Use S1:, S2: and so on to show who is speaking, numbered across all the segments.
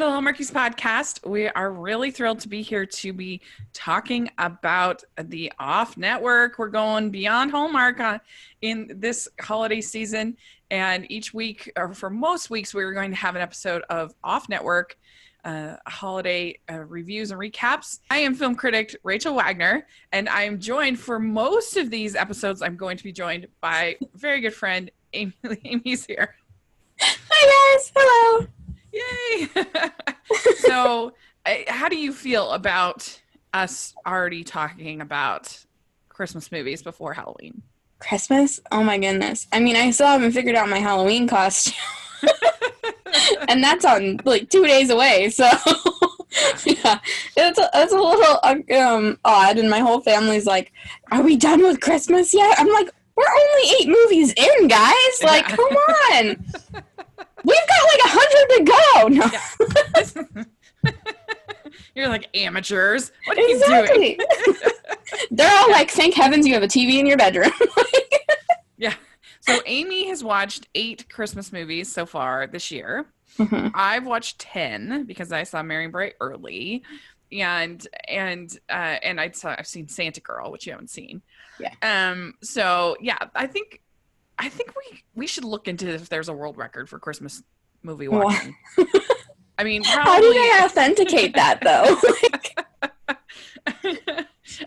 S1: to the Hallmarkies podcast. We are really thrilled to be here to be talking about the Off Network. We're going beyond Hallmark in this holiday season. And each week, or for most weeks, we're going to have an episode of Off Network holiday reviews and recaps. I am film critic Rachel Wagner, and I am joined for most of these episodes. I'm going to be joined by a very good friend, Amy. Amy's here.
S2: Hi guys, hello.
S1: Yay! So, how do you feel about us already talking about Christmas movies before Halloween?
S2: Christmas? Oh my goodness. I mean, I still haven't figured out my Halloween costume. And that's on like 2 days away, so yeah, it's a little odd, and my whole family's like, are we done with Christmas yet? I'm like, we're only 8 movies in, guys. Like, come on. We've got like 100 to go. No.
S1: Yeah. You're like amateurs. What are you doing?
S2: They're all like, thank heavens you have a TV in your bedroom.
S1: Yeah. So Amy has watched 8 Christmas movies so far this year.
S2: Mm-hmm.
S1: I've watched 10 because I saw Mary Bright early, and I've seen Santa Girl, which you haven't seen.
S2: Yeah.
S1: So yeah, I think we should look into if there's a world record for Christmas movie watching. I mean, probably...
S2: How do they authenticate that though?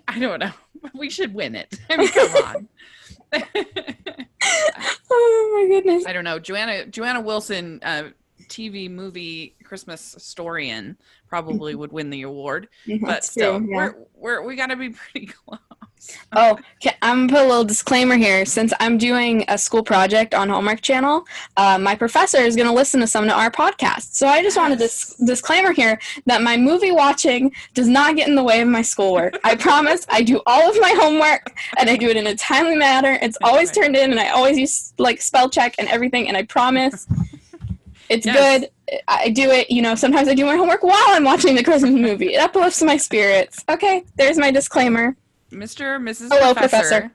S1: I don't know. We should win it. I mean, come on.
S2: Oh my goodness.
S1: I don't know. Joanna Wilson, TV movie Christmas historian, probably would win the award. But still, yeah. we got to be pretty close.
S2: Oh, I'm gonna put a little disclaimer here. Since I'm doing a school project on Hallmark Channel, my professor is going to listen to some of our podcasts. So I just wanted this disclaimer here that my movie watching does not get in the way of my schoolwork. I promise I do all of my homework, and I do it in a timely manner. It's always turned in, and I always use like spell check and everything, and I promise it's good. I do it, sometimes I do my homework while I'm watching the Christmas movie. It uplifts my spirits. Okay, there's my disclaimer.
S1: Mr. and Mrs.
S2: Hello,
S1: Professor.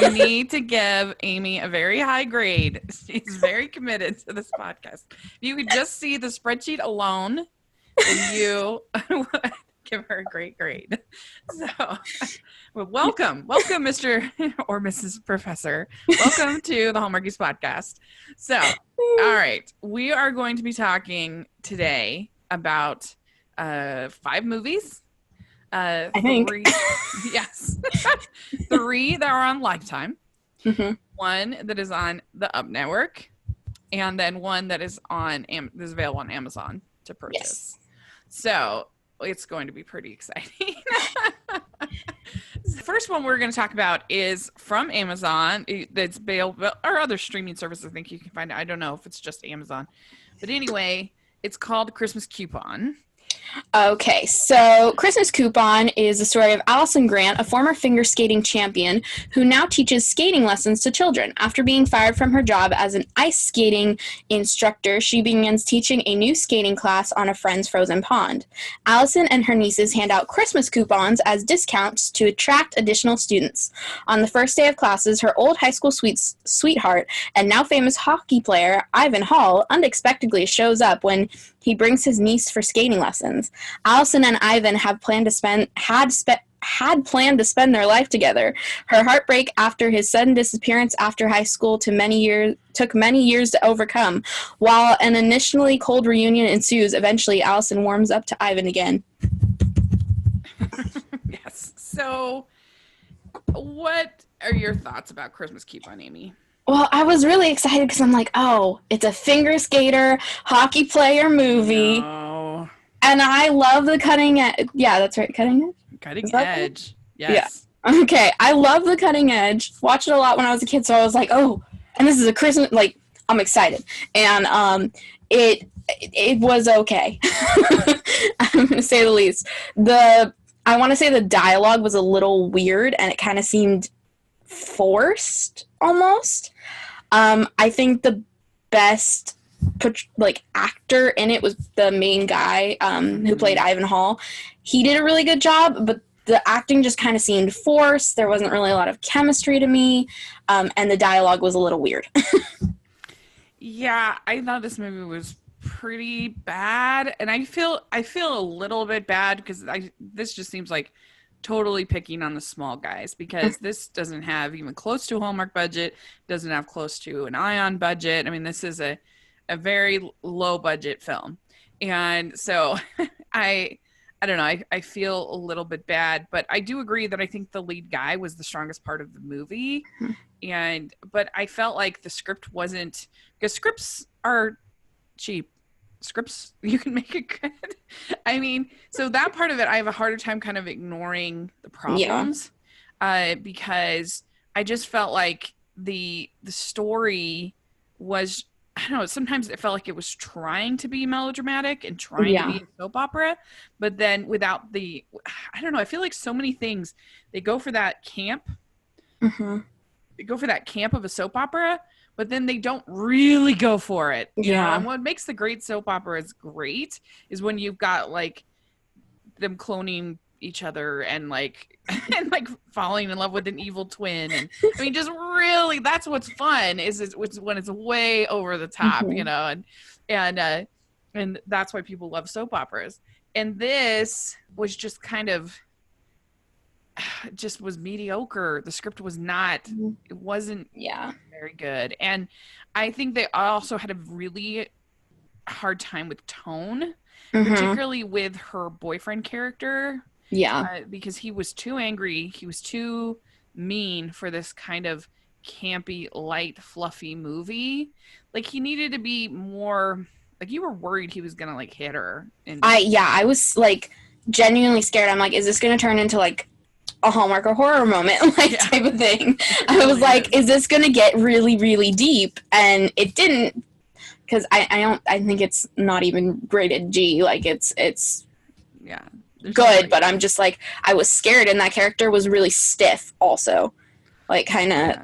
S1: You need to give Amy a very high grade. She's very committed to this podcast. If you could just see the spreadsheet alone, and you would give her a great grade. So, welcome, Mr. or Mrs. Professor. Welcome to the Hallmarkies podcast. So, all right, we are going to be talking today about 5 movies.
S2: I think.
S1: 3, yes. 3 that are on Lifetime.
S2: Mm-hmm.
S1: 1 that is on the Up Network, and then 1 that is is available on Amazon to purchase.
S2: Yes.
S1: So it's going to be pretty exciting. The first one we're going to talk about is from Amazon. That's available, or other streaming services. I think you can find it. I don't know if it's just Amazon, but anyway, it's called Christmas Coupon.
S2: Okay, so Christmas Coupon is the story of Allison Grant, a former figure skating champion who now teaches skating lessons to children. After being fired from her job as an ice skating instructor, she begins teaching a new skating class on a friend's frozen pond. Allison and her nieces hand out Christmas coupons as discounts to attract additional students. On the first day of classes, her old high school sweetheart and now famous hockey player, Ivan Hall, unexpectedly shows up when he brings his niece for skating lessons. Allison and Ivan had planned to spend their life together. Her heartbreak after his sudden disappearance after high school took many years to overcome. While an initially cold reunion ensues, eventually Allison warms up to Ivan again.
S1: Yes. So, what are your thoughts about Christmas Coupon, Amy?
S2: Well, I was really excited because I'm like, oh, it's a figure skater, hockey player movie.
S1: No.
S2: And I love the cutting edge. Yeah, that's right. Cutting edge?
S1: Cutting edge. Yes.
S2: Yeah. Okay. I love the cutting edge. Watched it a lot when I was a kid, so I was like, oh, and this is a Christmas, like, I'm excited. And it was okay. I'm going to say the least. I want to say the dialogue was a little weird, and it kind of seemed forced almost. I think the best actor in it was the main guy who played Ivan Hall. He did a really good job, but the acting just kind of seemed forced. There wasn't really a lot of chemistry to me, and the dialogue was a little weird.
S1: Yeah, I thought this movie was pretty bad, and I feel a little bit bad because this just seems like totally picking on the small guys, because this doesn't have even close to a Hallmark budget, doesn't have close to an Ion budget. I mean, this is a very low budget film, and so I don't know. I feel a little bit bad, but I do agree that I think the lead guy was the strongest part of the movie. But I felt like the script wasn't, because scripts are cheap. Scripts, you can make it good. I mean, so that part of it, I have a harder time kind of ignoring the problems, because I just felt like the story was, I don't know, sometimes it felt like it was trying to be melodramatic and trying to be a soap opera, but then without the, I don't know, I feel like so many things, they go for that camp. They go for that camp of a soap opera, but then they don't really go for it. You know? And what makes the great soap operas great is when you've got like them cloning each other and like falling in love with an evil twin, and I mean, just really, that's what's fun is when it's way over the top, you know, and that's why people love soap operas. And this was just kind of just was mediocre. The script was not, it wasn't very good, and I think they also had a really hard time with tone, particularly with her boyfriend character. Because he was too angry. He was too mean for this kind of campy, light, fluffy movie. Like, he needed to be more, like, you were worried he was gonna like hit her. And
S2: I was like genuinely scared. I'm like, is this gonna turn into like a Hallmark or horror moment type of thing? I was like, is this gonna get really, really deep? And it didn't, because I think it's not even rated G. Like, it's good, but I'm just like, I was scared, and that character was really stiff also, like, kind of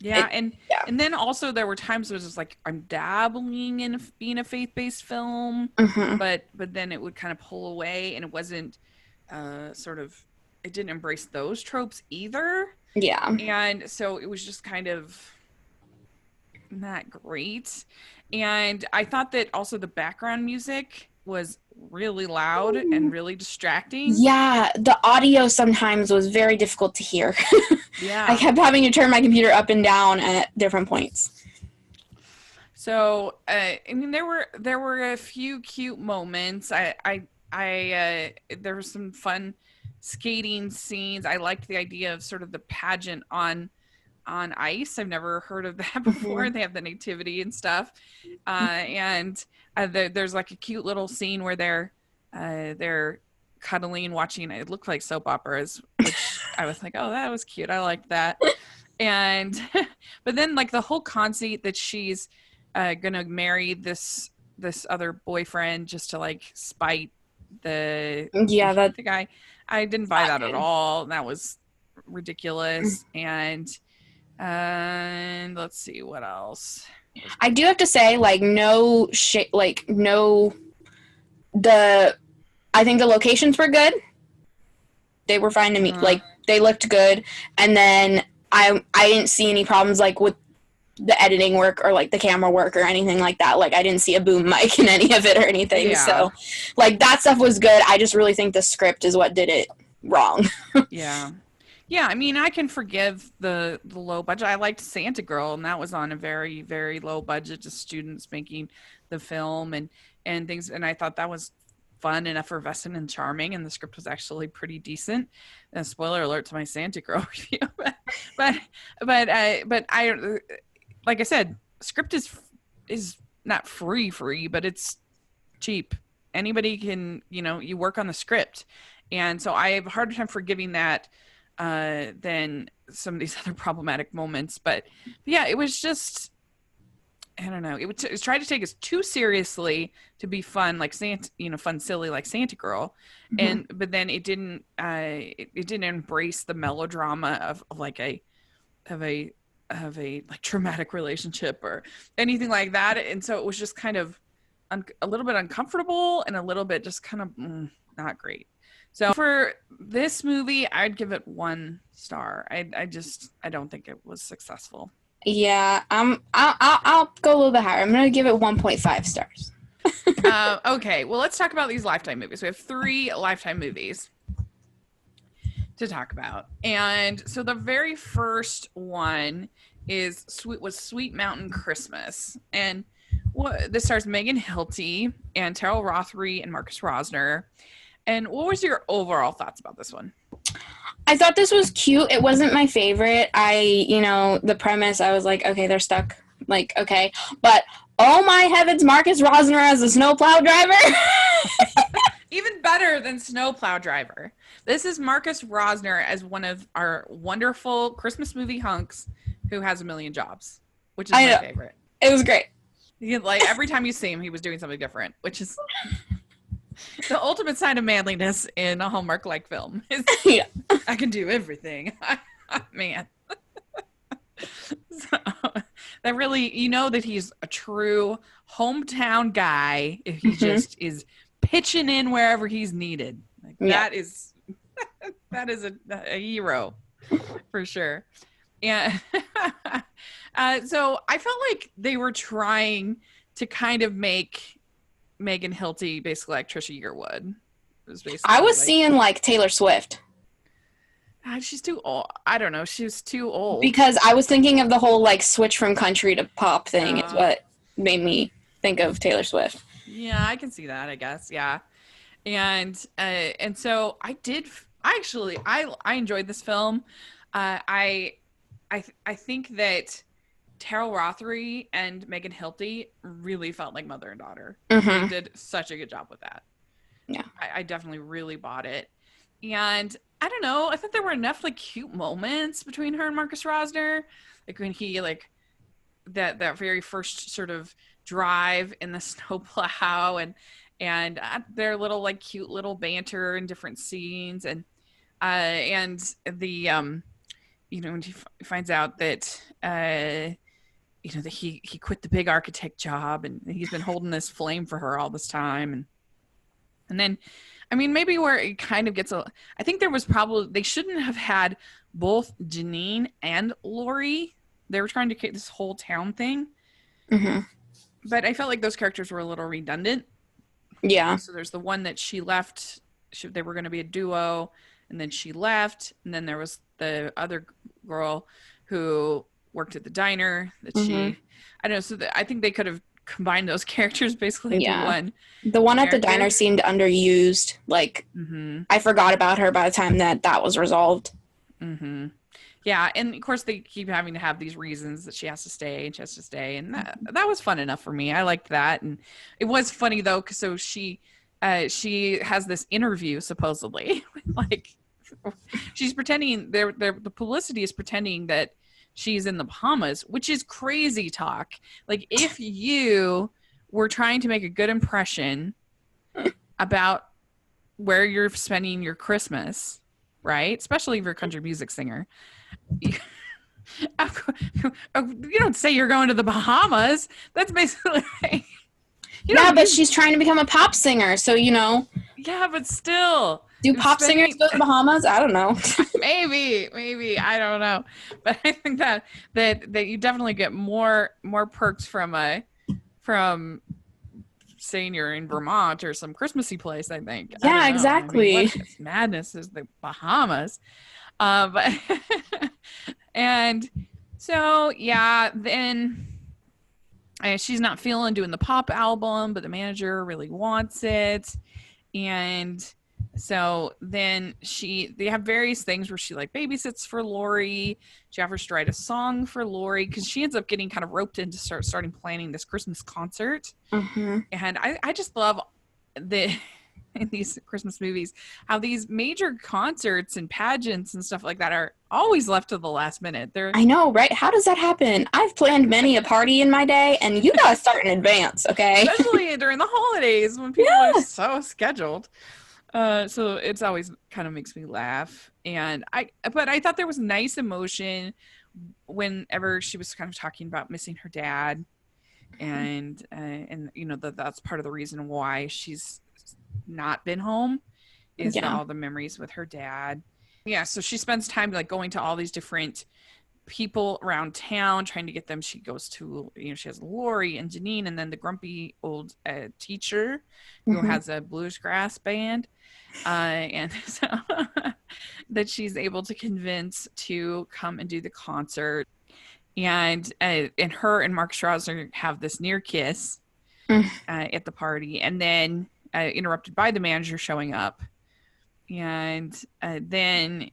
S1: and then also there were times it was just like, I'm dabbling in being a faith-based film, but then it would kind of pull away, and it wasn't it didn't embrace those tropes either, and so it was just kind of not great. And I thought that also the background music was really loud and really distracting.
S2: The audio sometimes was very difficult to hear. I kept having to turn my computer up and down at different points.
S1: So I mean, there were a few cute moments. There were some fun skating scenes. I liked the idea of sort of the pageant on ice. I've never heard of that before. They have the nativity and stuff, and there's like a cute little scene where they're cuddling, watching. It looked like soap operas, which I was like, oh, that was cute. I liked that. And but then like the whole conceit that she's gonna marry this other boyfriend just to like spite the guy. I didn't buy that at all. That was ridiculous. And let's see what else.
S2: I do have to say, like, I think the locations were good. They were fine to me. Like, they looked good. And then I didn't see any problems, like, with the editing work or, like, the camera work or anything like that. Like, I didn't see a boom mic in any of it or anything. So, like, that stuff was good. I just really think the script is what did it wrong.
S1: Yeah, I mean, I can forgive the low budget. I liked Santa Girl, and that was on a very, very low budget, just students making the film and things. And I thought that was fun and effervescent and charming, and the script was actually pretty decent. Spoiler alert to my Santa Girl review, but I, like I said, script is not free, but it's cheap. Anybody can, you work on the script, and so I have a harder time forgiving that than some of these other problematic moments. But yeah, it was just, I don't know. It was trying to take us too seriously to be fun, like Santa, fun, silly, like Santa Girl, but then it didn't embrace the melodrama of like a like traumatic relationship or anything like that, and so it was just kind of a little bit uncomfortable and a little bit just kind of not great. So for this movie, I'd give it 1 star. I don't think it was successful.
S2: Yeah, I'll go a little bit higher. I'm gonna give it 1.5 stars.
S1: Okay, well, let's talk about these Lifetime movies. We have 3 Lifetime movies to talk about. And so the very first one was Sweet Mountain Christmas. And this stars Megan Hilty and Terrell Rothery and Marcus Rosner. And what was your overall thoughts about this one?
S2: I thought this was cute. It wasn't my favorite. The premise, I was like, okay, they're stuck. Like, okay. But, oh my heavens, Marcus Rosner as a snowplow driver?
S1: Even better than snowplow driver. This is Marcus Rosner as one of our wonderful Christmas movie hunks who has a million jobs, which is my favorite.
S2: It was great.
S1: Like, every time you see him, he was doing something different, which is the ultimate sign of manliness in a Hallmark-like film. Yeah. I can do everything. Man. So, that really, that he's a true hometown guy if he just is pitching in wherever he's needed. Like, yeah. That is a hero for sure. And so I felt like they were trying to kind of make Megan Hilty basically like Trisha Yearwood.
S2: I was seeing like Taylor Swift.
S1: She's too old. I don't know. She was too old.
S2: Because I was thinking of the whole like switch from country to pop thing is what made me think of Taylor Swift.
S1: Yeah, I can see that, I guess. Yeah. And so I enjoyed this film. I think that Terrell Rothery and Megan Hilty really felt like mother and daughter. Mm-hmm. They did such a good job with that.
S2: Yeah.
S1: I definitely really bought it. And I don't know, I thought there were enough like cute moments between her and Marcus Rosner. Like when he that very first sort of drive in the snowplow and their little like cute little banter in different scenes and the when he finds out that that he quit the big architect job and he's been holding this flame for her all this time and then I mean maybe where it kind of gets I think there was probably they shouldn't have had both Janine and Lori. They were trying to create this whole town thing. Mm-hmm. But I felt like those characters were a little redundant.
S2: Yeah.
S1: So there's the one that she left. They were going to be a duo, and then she left. And then there was the other girl who worked at the diner that I don't know. So I think they could have combined those characters basically into one.
S2: The one at the diner seemed underused. Like, I forgot about her by the time that was resolved.
S1: Mm-hmm. Yeah, and of course they keep having to have these reasons that she has to stay and she has to stay, and that was fun enough for me. I liked that, and it was funny though, because so she has this interview supposedly, like she's pretending the publicity is pretending that she's in the Bahamas, which is crazy talk. Like if you were trying to make a good impression about where you're spending your Christmas, right? Especially if you're a country music singer. You don't say you're going to the Bahamas. That's basically like,
S2: but she's trying to become a pop singer, so
S1: Yeah, but still.
S2: Do pop singers go to the Bahamas? I don't know.
S1: Maybe. I don't know. But I think that you definitely get more perks from saying you're in Vermont or some Christmassy place, I think.
S2: Yeah, exactly.
S1: I mean, what madness is the Bahamas. But and so then she's not feeling doing the pop album, but the manager really wants it, and so then they have various things where she like babysits for Lori. She offers to write a song for Lori because she ends up getting kind of roped into starting planning this Christmas concert. Mm-hmm. And I just love in these Christmas movies how these major concerts and pageants and stuff like that are always left to the last minute.
S2: I know, right? How does that happen? I've planned many a party in my day, and you gotta start in advance, okay?
S1: Especially during the holidays when people are so scheduled. So it's always kind of makes me laugh. But I thought there was nice emotion whenever she was kind of talking about missing her dad, and that's part of the reason why she's not been home is all the memories with her dad. Yeah, so she spends time like going to all these different people around town trying to get them. She goes to, she has Lori and Janine, and then the grumpy old teacher who has a bluegrass band. And so that she's able to convince to come and do the concert. And her and Mark Strausner have this near kiss at the party, and then interrupted by the manager showing up. And then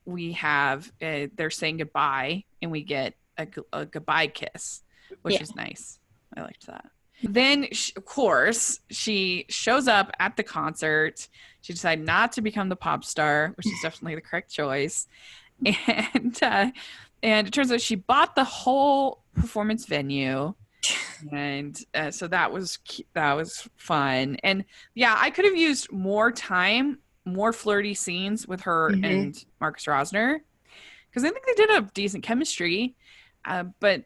S1: we have they're saying goodbye, and we get a goodbye kiss, which is nice. I liked that. Then, of course, she shows up at the concert. She decided not to become the pop star, which is definitely the correct choice. And it turns out she bought the whole performance venue. And so that was fun. And yeah, I could have used more time, more flirty scenes with her and Mark Strausner, because I think they did a decent chemistry. But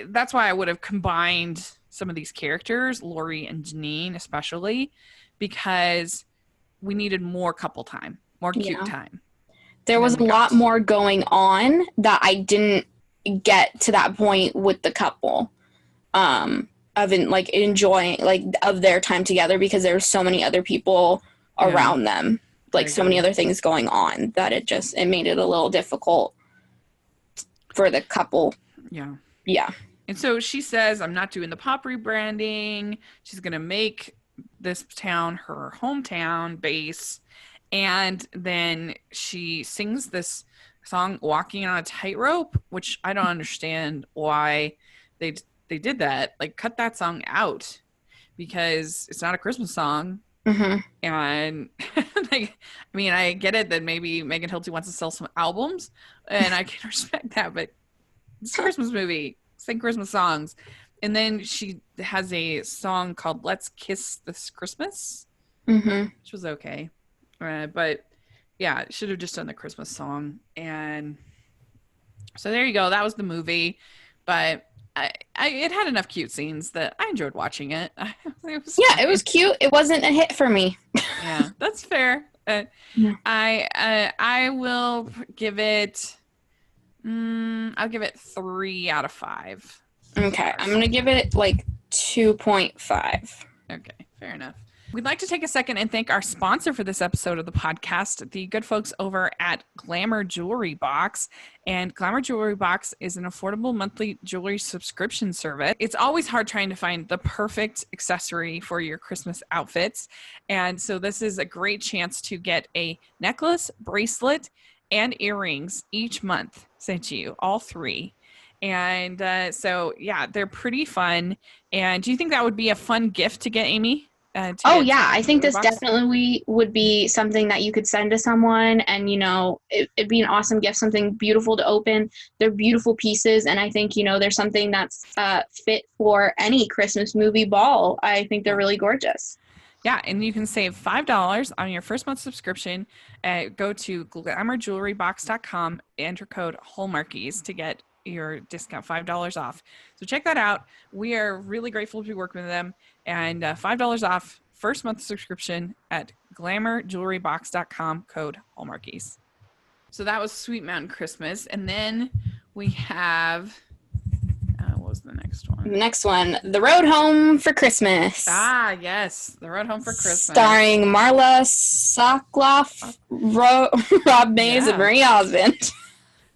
S1: that's why I would have combined some of these characters, Lori and Janine especially, because we needed more couple time, more cute time.
S2: There was a lot more going on that I didn't get to that point with the couple of enjoying of their time together, because there were so many other people around them, so many other things going on, that it made it a little difficult for the couple. Yeah.
S1: And so she says, I'm not doing the pop rebranding. She's going to make this town her hometown base. And then she sings this song, Walking on a Tightrope, which I don't understand why they did that. Like, cut that song out, because it's not a Christmas song. And I get it that maybe Megan Hilty wants to sell some albums, and I can respect that, but it's a Christmas movie. Sing Christmas songs. And then she has a song called Let's Kiss This Christmas, which was okay. But yeah, should have just done the Christmas song. And so there you go. That was the movie. But it had enough cute scenes that I enjoyed watching it.
S2: It was cute. It wasn't a hit for me.
S1: Yeah, that's fair. I will give it... I'll give it 3 out of 5.
S2: Okay, I'm going to give it 2.5.
S1: Okay, fair enough. We'd like to take a second and thank our sponsor for this episode of the podcast, the good folks over at Glamour Jewelry Box. And Glamour Jewelry Box is an affordable monthly jewelry subscription service. It's always hard trying to find the perfect accessory for your Christmas outfits. And so this is a great chance to get a necklace, bracelet, and earrings each month sent to you, all 3. And so, yeah, they're pretty fun. And do you think that would be a fun gift to get, Amy?
S2: I think this definitely would be something that you could send to someone, and, it'd be an awesome gift, something beautiful to open. They're beautiful pieces, and I think, there's something that's fit for any Christmas movie ball. I think they're really gorgeous.
S1: Yeah, and you can save $5 on your first month subscription. Go to glamourjewelrybox.com, enter code Hallmarkies to get your discount, $5 off. So check that out. We are really grateful to be working with them. And $5 off first month subscription at glamourjewelrybox.com, code Hallmarkies. So that was Sweet Mountain Christmas. And then we have... what was the next one?
S2: The next one, The Road Home for Christmas.
S1: Ah, yes. The Road Home for Christmas.
S2: Starring Marla Sokoloff, Rob Mays, and Marie Osmond.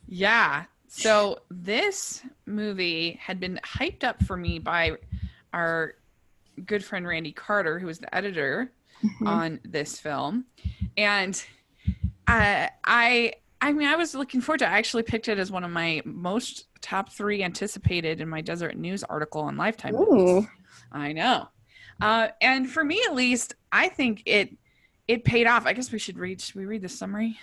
S1: Yeah. So this movie had been hyped up for me by our good friend Randy Carter, who was the editor on this film. And I was looking forward to it. I actually picked it as one of my most top 3 anticipated in my Deseret News article on Lifetime.
S2: Ooh.
S1: I know. And for me, at least, I think it paid off. I guess should we read the summary?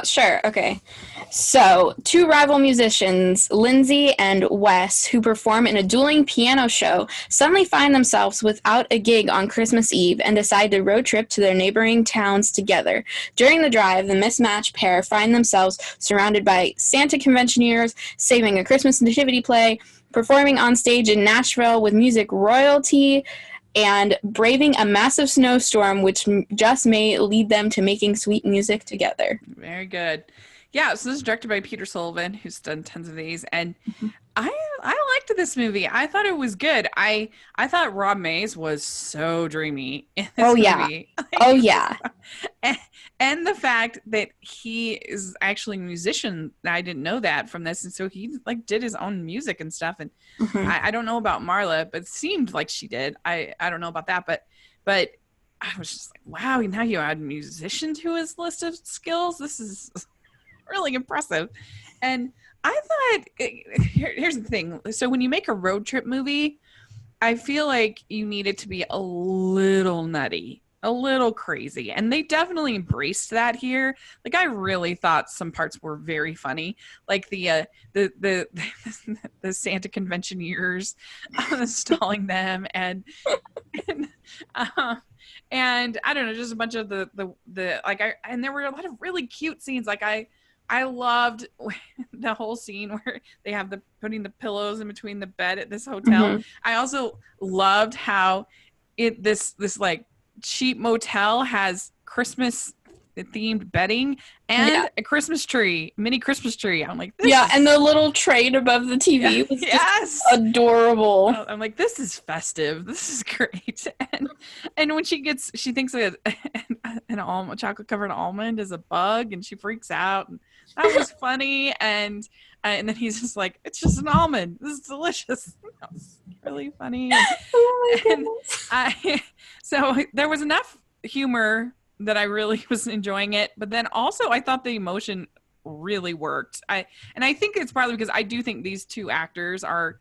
S2: Sure. Okay. So, 2 rival musicians, Lindsay and Wes, who perform in a dueling piano show, suddenly find themselves without a gig on Christmas Eve and decide to road trip to their neighboring towns together. During the drive, the mismatched pair find themselves surrounded by Santa conventioneers, saving a Christmas nativity play, performing on stage in Nashville with music royalty, and braving a massive snowstorm, which just may lead them to making sweet music together.
S1: Very good. Yeah, so this is directed by Peter Sullivan, who's done tons of these, and I liked this movie. I thought it was good. I thought Rob Mays was so dreamy in this movie.
S2: Oh yeah.
S1: And the fact that he is actually a musician, I didn't know that from this, and so he like did his own music and stuff. And I don't know about Marla, but it seemed like she did. I don't know about that, but I was just like, wow, now you add musician to his list of skills. This is really impressive. And I thought, here's the thing. So when you make a road trip movie, I feel like you need it to be a little nutty, a little crazy. And they definitely embraced that here. Like, I really thought some parts were very funny. Like the Santa conventioneers stalling them and I don't know, just a bunch of the and there were a lot of really cute scenes. Like I loved the whole scene where they have putting the pillows in between the bed at this hotel. I also loved how this like cheap motel has Christmas themed bedding and a Christmas tree, mini Christmas tree. I'm like,
S2: and the little train above the TV was just adorable.
S1: I'm like, this is festive. This is great. And when she thinks an almond, chocolate covered almond is a bug, and she freaks out. And that was funny. And then he's just like, it's just an almond. This is delicious. That was really funny. So there was enough humor that I really was enjoying it, but then also I thought the emotion really worked. I think it's partly because I do think these two actors are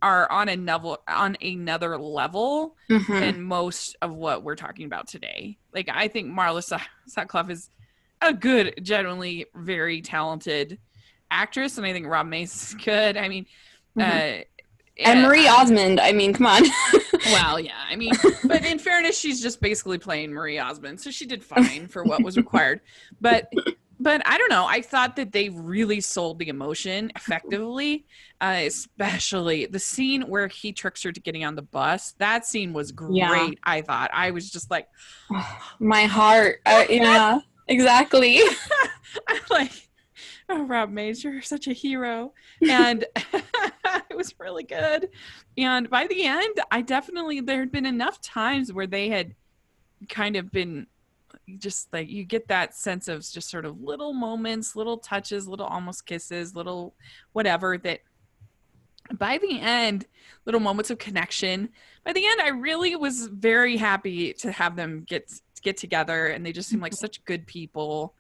S1: on another level than most of what we're talking about today. Like, I think Marla Sutcliffe is a good, genuinely very talented actress, and I think Rob Mays is good. I mean,
S2: and Marie Osmond, I mean, come on.
S1: Well, yeah, I mean, but in fairness, she's just basically playing Marie Osmond, so she did fine for what was required. But I don't know. I thought that they really sold the emotion effectively, especially the scene where he tricks her to getting on the bus. That scene was great. Yeah. I thought. I was just like,
S2: my heart. Yeah, exactly.
S1: I'm like, oh, Rob Mays, you're such a hero. And it was really good. And by the end, there had been enough times where they had kind of been just like, you get that sense of just sort of little moments, little touches, little almost kisses, little whatever, that by the end, little moments of connection. By the end, I really was very happy to have them get together, and they just seem like such good people.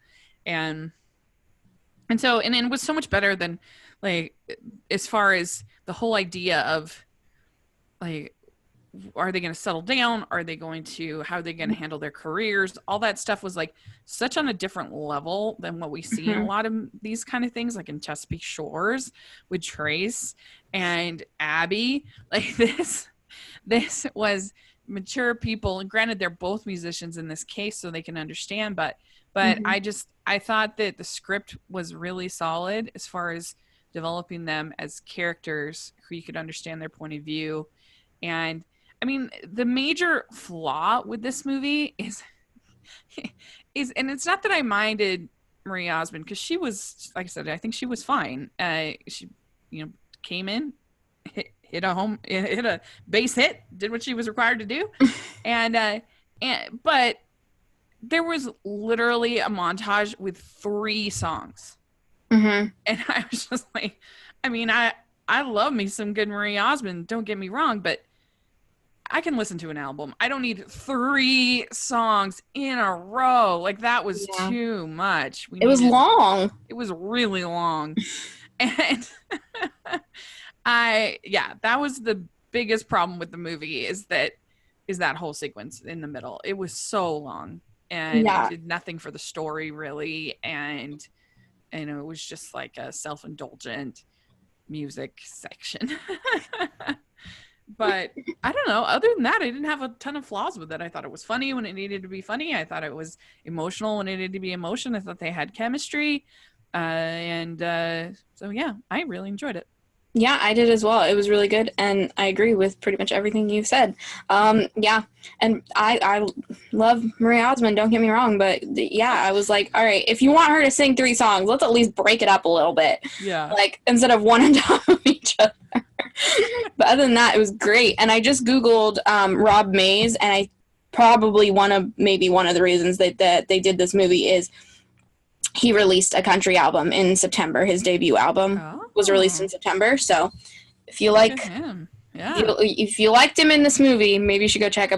S1: And it was so much better than, like, as far as the whole idea of, like, are they going to settle down? How are they going to handle their careers? All that stuff was like such on a different level than what we see in a lot of these kind of things, like in Chesapeake Shores with Trace and Abby. Like, this was mature people, and granted, they're both musicians in this case, so they can understand, but I thought that the script was really solid as far as developing them as characters who you could understand their point of view. And I mean, the major flaw with this movie is, and it's not that I minded Marie Osmond, because she was, like I said, I think she was fine. She, came in, hit a base hit, did what she was required to do, but there was literally a montage with 3 songs, and I was just like, I mean, I love me some good Marie Osmond, don't get me wrong, but I can listen to an album. I don't need 3 songs in a row. Like, that was too much.
S2: It was long.
S1: It was really long. And that was the biggest problem with the movie, is that whole sequence in the middle. It was so long, and it did nothing for the story, really. And it was just like a self-indulgent music section. But I don't know. Other than that, I didn't have a ton of flaws with it. I thought it was funny when it needed to be funny. I thought it was emotional when it needed to be emotional. I thought they had chemistry. So, yeah, I really enjoyed it.
S2: Yeah, I did as well. It was really good, and I agree with pretty much everything you said. Yeah, and I love Marie Osmond. Don't get me wrong, but yeah, I was like, all right, if you want her to sing 3 songs, let's at least break it up a little bit,
S1: Yeah.
S2: like instead of one on top of each other. But other than that, it was great. And I just googled Rob Mays, and I probably one of the reasons that they did this movie is he released a country album in September. His debut album was released in
S1: Oh,
S2: September. So if you
S1: look at
S2: like,
S1: him. Yeah.
S2: if you liked him in this movie, maybe you should go check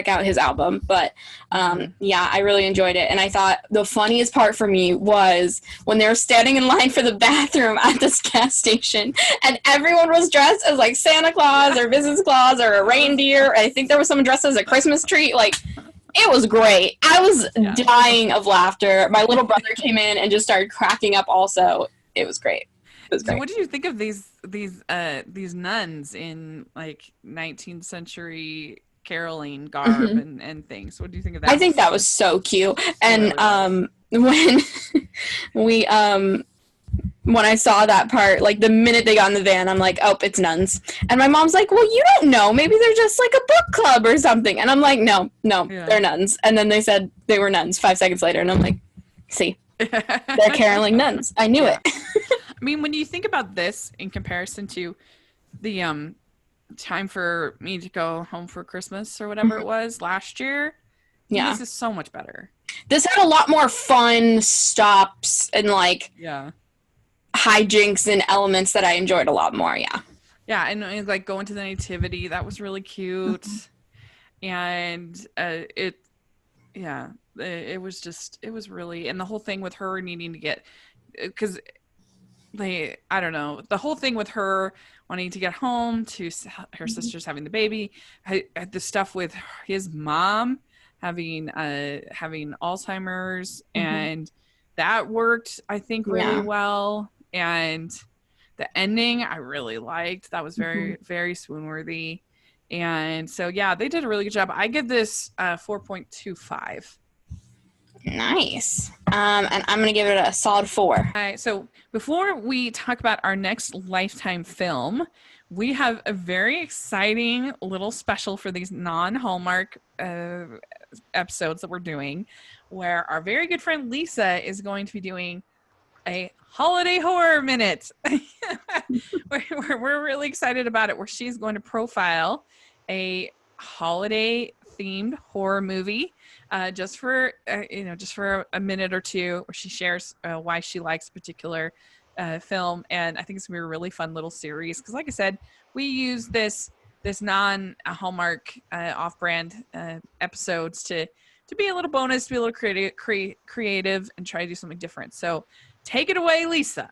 S2: out his album. But
S1: Mm-hmm.
S2: yeah, I really enjoyed it, and I thought the funniest part for me was when they were standing in line for the bathroom at this gas station, and everyone was dressed as like Santa Claus
S1: Yeah.
S2: or Mrs. Claus or a
S1: That was
S2: reindeer. I think there was someone dressed as a Christmas tree. Like it was great. I was
S1: yeah.
S2: dying of laughter. My little brother came in and just started cracking up also. It was great. It was
S1: So
S2: great.
S1: what did you think of these nuns in like 19th century caroling garb
S2: Mm-hmm.
S1: and things? What do you think of
S2: I
S1: that
S2: think that
S1: scene?
S2: was so cute.
S1: It
S2: And
S1: really was.
S2: when we when I saw that part, like the minute they got in the van, I'm like, oh, it's nuns. And my mom's like, well, you don't know. Maybe they're just like a book club or something. And I'm like, no,
S1: Yeah.
S2: they're nuns. And then they said they were nuns 5 seconds later. And I'm like, see, they're caroling nuns. I knew it.
S1: Yeah. I mean, when you think about this in comparison to the time for me to go home for Christmas or whatever it was last year, I think
S2: Yeah.
S1: this is so much better.
S2: This had a lot more fun stops and like
S1: Yeah.
S2: hijinks and elements that I enjoyed a lot more. Yeah.
S1: Yeah, and like going to the nativity, that was really cute. And it yeah, it was just it was really, and the whole thing with her needing to get, because they, I don't know, the whole thing with her wanting to get home to her sister's having the baby, the stuff with his mom having Alzheimer's,
S2: Mm-hmm.
S1: and that worked, I think, really
S2: Yeah.
S1: well. And the ending I really liked. That was
S2: Mm-hmm.
S1: very, very swoon worthy. And so yeah, they did a really good job. I give this 4.25.
S2: Nice. And I'm gonna give it a solid 4.
S1: All right, so before we talk about our next Lifetime film, we have a very exciting little special for these non-Hallmark episodes that we're doing, where our very good friend Lisa is going to be doing a holiday horror minute. we're really excited about it, where she's going to profile a holiday themed horror movie, just for just for a minute or two, where she shares why she likes a particular film. And I think it's gonna be a really fun little series, because like I said, we use this non Hallmark off-brand episodes to be a little bonus, to be a little creative and try to do something different. So take it away, Lisa.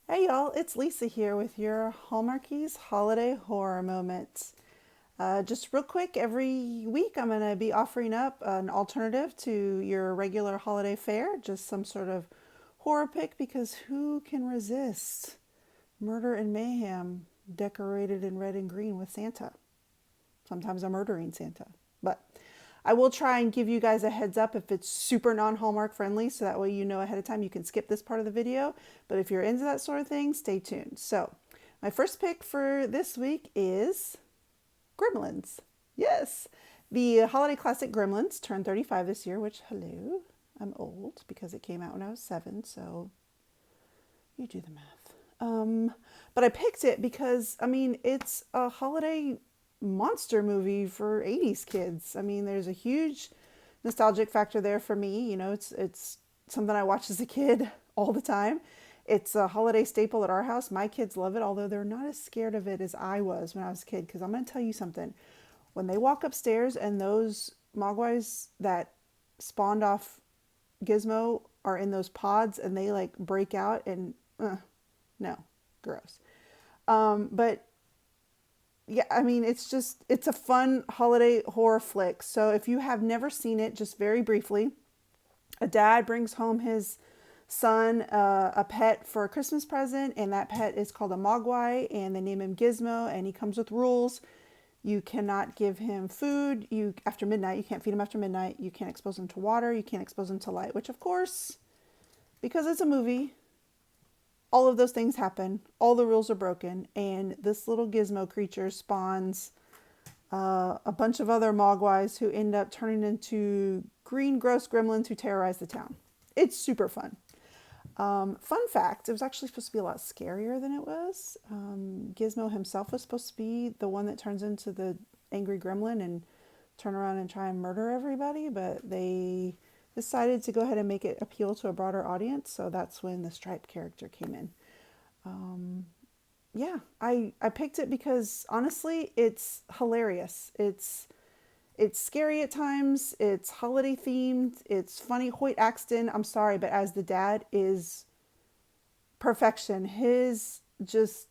S3: Hey y'all, it's Lisa here with your Hallmarkies holiday horror moments. Just real quick, every week I'm going to be offering up an alternative to your regular holiday fare, just some sort of horror pick, because who can resist murder and mayhem decorated in red and green with Santa? Sometimes I'm murdering Santa, but I will try and give you guys a heads up if it's super non-Hallmark friendly, so that way you know ahead of time you can skip this part of the video. But if you're into that sort of thing, stay tuned. So my first pick for this week is Gremlins. Yes, the holiday classic Gremlins turned 35 this year, which, hello, I'm old because it came out when I was 7, so you do the math. But I picked it because, I mean, it's a holiday monster movie for 80s kids. I mean, there's a huge nostalgic factor there for me. You know, it's something I watched as a kid all the time. It's a holiday staple at our house. My kids love it, although they're not as scared of it as I was when I was a kid. Because I'm going to tell you something. When they walk upstairs and those mogwais that spawned off Gizmo are in those pods and they like break out and no, gross. But yeah, I mean, it's a fun holiday horror flick. So if you have never seen it, just very briefly, a dad brings home his son a pet for a Christmas present, and that pet is called a mogwai, and they name him Gizmo, and he comes with rules. You cannot give him food. After midnight, you can't feed him after midnight. You can't expose him to water. You can't expose him to light, which of course, because it's a movie, all of those things happen. All the rules are broken, and this little gizmo creature spawns a bunch of other mogwais who end up turning into green, gross gremlins who terrorize the town. It's super fun. Fun fact, it was actually supposed to be a lot scarier than it was. Gizmo himself was supposed to be the one that turns into the angry gremlin and turn around and try and murder everybody, but they decided to go ahead and make it appeal to a broader audience, so that's when the striped character came in. Yeah, I picked it because honestly, it's hilarious. It's scary at times. It's holiday themed. It's funny. Hoyt Axton, I'm sorry, but as the dad is perfection. His just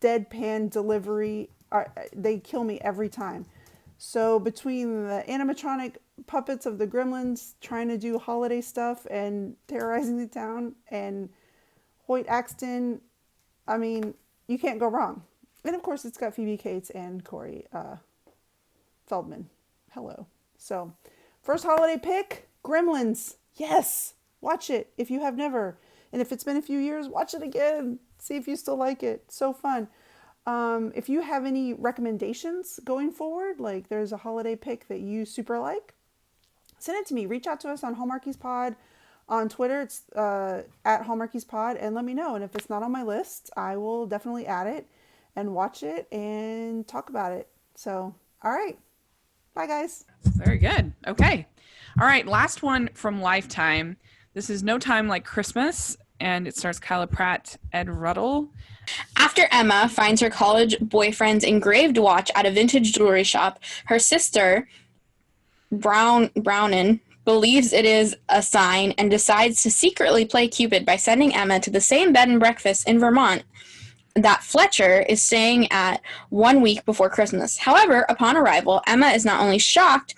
S3: deadpan delivery, they kill me every time. So between the animatronic puppets of the Gremlins trying to do holiday stuff and terrorizing the town, and Hoyt Axton, I mean, you can't go wrong. And of course, it's got Phoebe Cates and Corey Feldman. Hello. So, first holiday pick, Gremlins. Yes, watch it if you have never. And if it's been a few years, watch it again. See if you still like it. So fun. If you have any recommendations going forward, like there's a holiday pick that you super like, send it to me. Reach out to us on Hallmarkies Pod on Twitter. It's at Hallmarkies Pod, and let me know. And if it's not on my list, I will definitely add it and watch it and talk about it. So, all right. Bye, guys.
S1: Very good. Okay. All right. Last one from Lifetime. This is No Time Like Christmas, and it stars Kyla Pratt, Ed Ruddle.
S2: After Emma finds her college boyfriend's engraved watch at a vintage jewelry shop, her sister, Brownin, believes it is a sign and decides to secretly play Cupid by sending Emma to the same bed and breakfast in Vermont that Fletcher is staying at 1 week before Christmas. However, upon arrival, Emma is not only shocked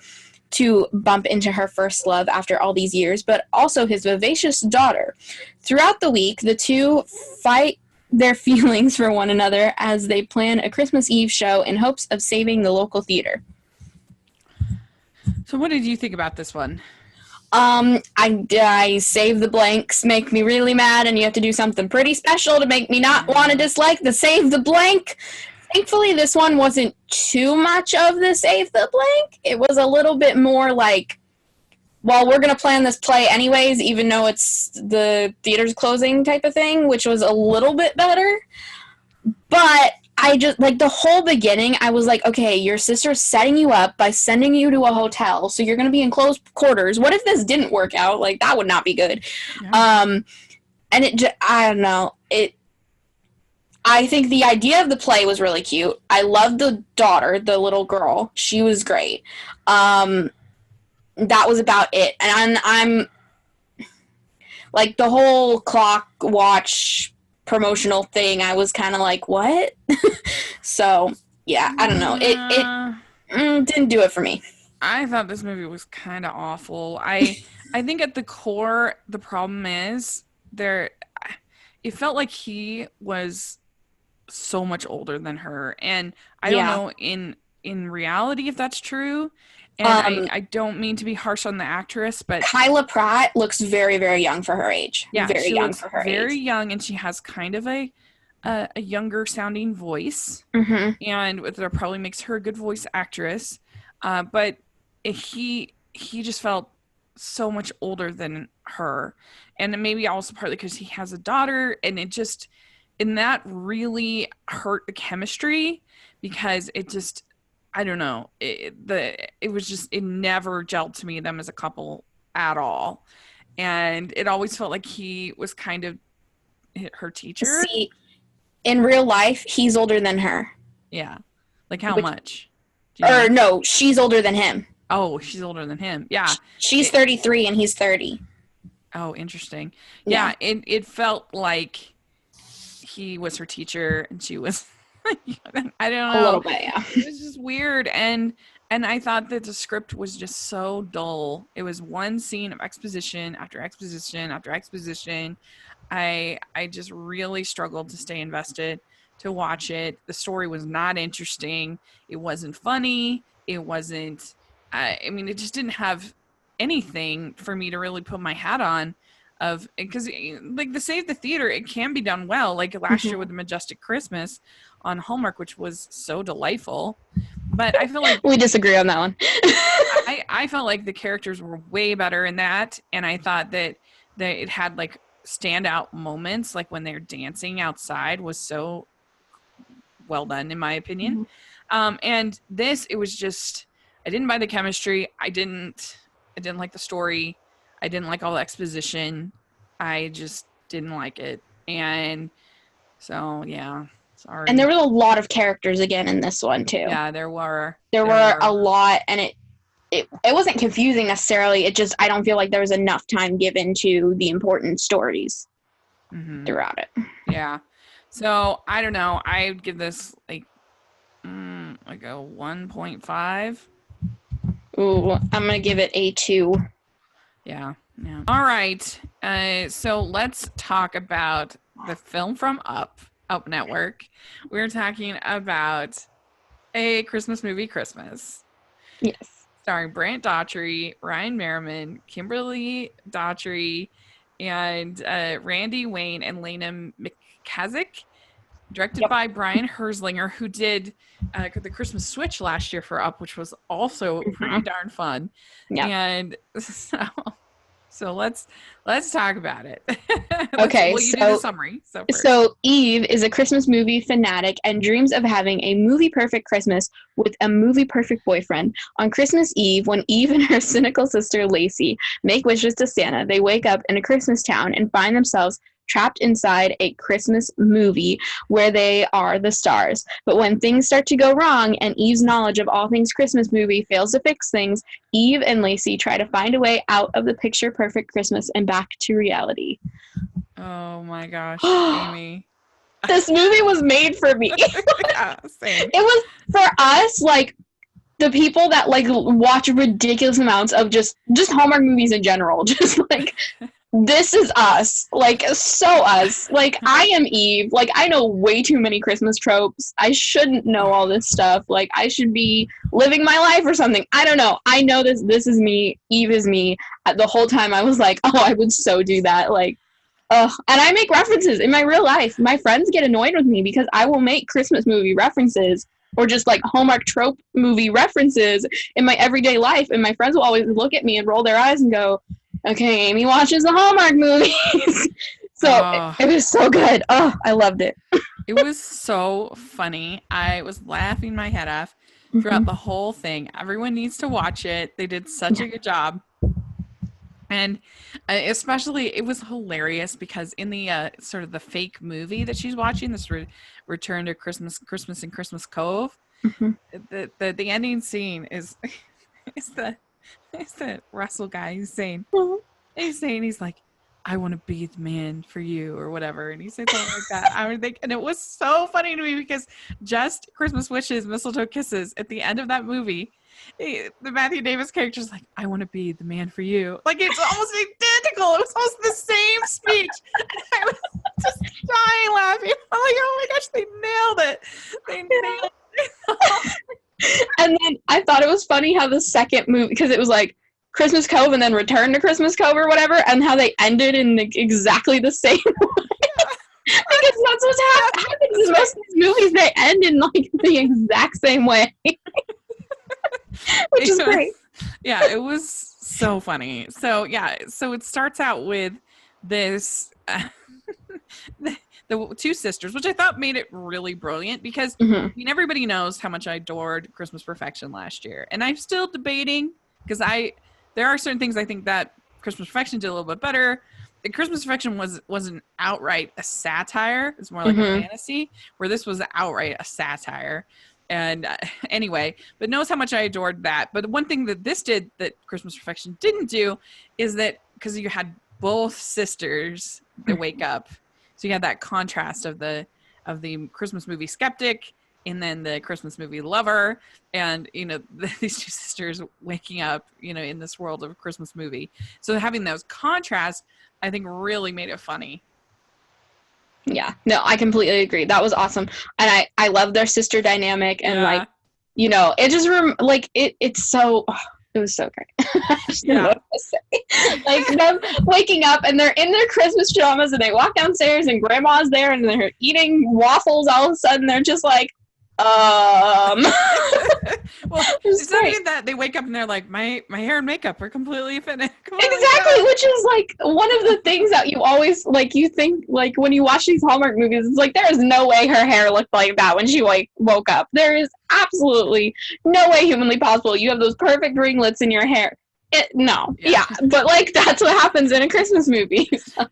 S2: to bump into her first love after all these years, but also his vivacious daughter. Throughout the week, the two fight their feelings for one another as they plan a Christmas Eve show in hopes of saving the local theater.
S1: So what did you think about this one?
S2: I save the blanks make me really mad, and you have to do something pretty special to make me not want to dislike the save the blank. Thankfully, this one wasn't too much of the save the blank. It was a little bit more like, well, we're going to plan this play anyways, even though it's the theater's closing type of thing, which was a little bit better. But I just, like, the whole beginning, I was like, okay, your sister's setting you up by sending you to a hotel, so you're going to be in close quarters. What if this didn't work out? Like, that would not be good. Yeah. And it just, I don't know, I think the idea of the play was really cute. I loved the daughter, the little girl. She was great. That was about it. And I'm like, the whole clock watch promotional thing, I was kind of like, what? So, yeah, I don't know. It didn't do it for me.
S1: I thought this movie was kind of awful. I think at the core, the problem is it felt like he was so much older than her, and I don't know in reality if that's true. And I don't mean to be harsh on the actress, but
S2: Kyla Pratt looks very, very young for her age.
S1: Yeah,
S2: very young for her age.
S1: Very young, and she has kind of a younger sounding voice, and that probably makes her a good voice actress. But he just felt so much older than her, and maybe also partly because he has a daughter, and that really hurt the chemistry, because it just, I don't know, it never gelled to me, them as a couple at all. And it always felt like he was kind of her teacher.
S2: See, in real life, he's older than her.
S1: Yeah. Like how much?
S2: Or no, she's older than him.
S1: Oh, she's older than him. Yeah.
S2: She's 33 and he's 30.
S1: Oh, interesting. Yeah. It felt like he was her teacher and she was, I don't know.
S2: A little bit, yeah.
S1: It was just weird. And I thought that the script was just so dull. It was one scene of exposition after exposition after exposition. I just really struggled to stay invested. to watch it. The story was not interesting. It wasn't funny. It wasn't, I mean, it just didn't have anything for me to really put my hat on of, because like the Save the Theater, it can be done well. Like last year with the Majestic Christmas on Hallmark, which was so delightful. But I feel like
S2: We disagree on that one.
S1: I felt like the characters were way better in that. And I thought that it had like standout moments, like when they're dancing outside was so well done, in my opinion. And this, it was just, I didn't buy the chemistry. I didn't like the story. I didn't like all the exposition. I just didn't like it. And so, yeah, sorry.
S2: And there were a lot of characters again in this one too.
S1: Yeah, there were
S2: a lot, and it wasn't confusing necessarily. It just, I don't feel like there was enough time given to the important stories throughout it.
S1: Yeah. So I don't know. I would give this like a 1.5.
S2: Ooh, I'm gonna give it a 2.
S1: Yeah. All right. So let's talk about the film from Up Network. We're talking about A Christmas Movie Christmas.
S2: Yes.
S1: Starring Brant Daughtry, Ryan Merriman, Kimberly Daughtry, and Randy Wayne and Lena McKazik. Directed by Brian Herzlinger, who did the Christmas Switch last year for Up, which was also pretty darn fun.
S2: Yeah.
S1: And so let's talk about it.
S2: Okay,
S1: you do the summary.
S2: So Eve is a Christmas movie fanatic and dreams of having a movie-perfect Christmas with a movie-perfect boyfriend. On Christmas Eve, when Eve and her cynical sister Lacey make wishes to Santa, they wake up in a Christmas town and find themselves trapped inside a Christmas movie where they are the stars. But when things start to go wrong and Eve's knowledge of all things Christmas movie fails to fix things, Eve and Lacey try to find a way out of the picture-perfect Christmas and back to reality.
S1: Oh my gosh, Amy.
S2: This movie was made for me.
S1: Yeah, same.
S2: It was for us, like, the people that, like, watch ridiculous amounts of just Hallmark movies in general. Just, like... This is us. Like, so us. Like, I am Eve. Like, I know way too many Christmas tropes. I shouldn't know all this stuff. Like, I should be living my life or something. I don't know. I know this. This is me. Eve is me. The whole time I was like, oh, I would so do that. Like, and I make references in my real life. My friends get annoyed with me because I will make Christmas movie references or just, like, Hallmark trope movie references in my everyday life. And my friends will always look at me and roll their eyes and go, okay, Amy watches the Hallmark movies. So it was so good. Oh, I loved it.
S1: It was so funny. I was laughing my head off throughout the whole thing. Everyone needs to watch it. They did such a good job. And especially, it was hilarious because in the sort of the fake movie that she's watching, this Return to Christmas in Christmas Cove, the ending scene is the Russell guy who's saying, he's like, I want to be the man for you or whatever. And he said something like that. I would think, and it was so funny to me because just Christmas Wishes, Mistletoe Kisses at the end of that movie, the Matthew Davis character is like, I want to be the man for you. Like, it's almost identical. It was almost the same speech. And I was just dying laughing. I'm like, oh my gosh, they nailed it. They nailed it.
S2: And then I thought it was funny how the second movie, because it was like Christmas Cove and then Return to Christmas Cove or whatever, and how they ended in exactly the same way. Because that's what happens in most of these movies. They end in like the exact same way. Which is great.
S1: Yeah, it was so funny. So yeah, so it starts out with this the two sisters, which I thought made it really brilliant because I mean, everybody knows how much I adored Christmas Perfection last year, and I'm still debating because there are certain things I think that Christmas Perfection did a little bit better. The Christmas Perfection wasn't outright a satire; it's more like a fantasy, where this was outright a satire. And anyway, but knows how much I adored that. But the one thing that this did that Christmas Perfection didn't do is that because you had both sisters that wake up, so you had that contrast of the Christmas movie skeptic and then the Christmas movie lover, and you know these two sisters waking up, you know, in this world of a Christmas movie. So having those contrasts, I think, really made it funny.
S2: Yeah, no, I completely agree. That was awesome. And I love their sister dynamic, and like, it just it's so it was so great. I just didn't know what to say. Like them waking up and they're in their Christmas pajamas and they walk downstairs and grandma's there and they're eating waffles. All of a sudden they're just like, well,
S1: it's not even that. They wake up and they're like, my hair and makeup are completely finished.
S2: Exactly, which is like one of the things that you always like. You think like when you watch these Hallmark movies, it's like there is no way her hair looked like that when she woke up. There is absolutely no way humanly possible. You have those perfect ringlets in your hair. But like that's what happens in a Christmas movie. So.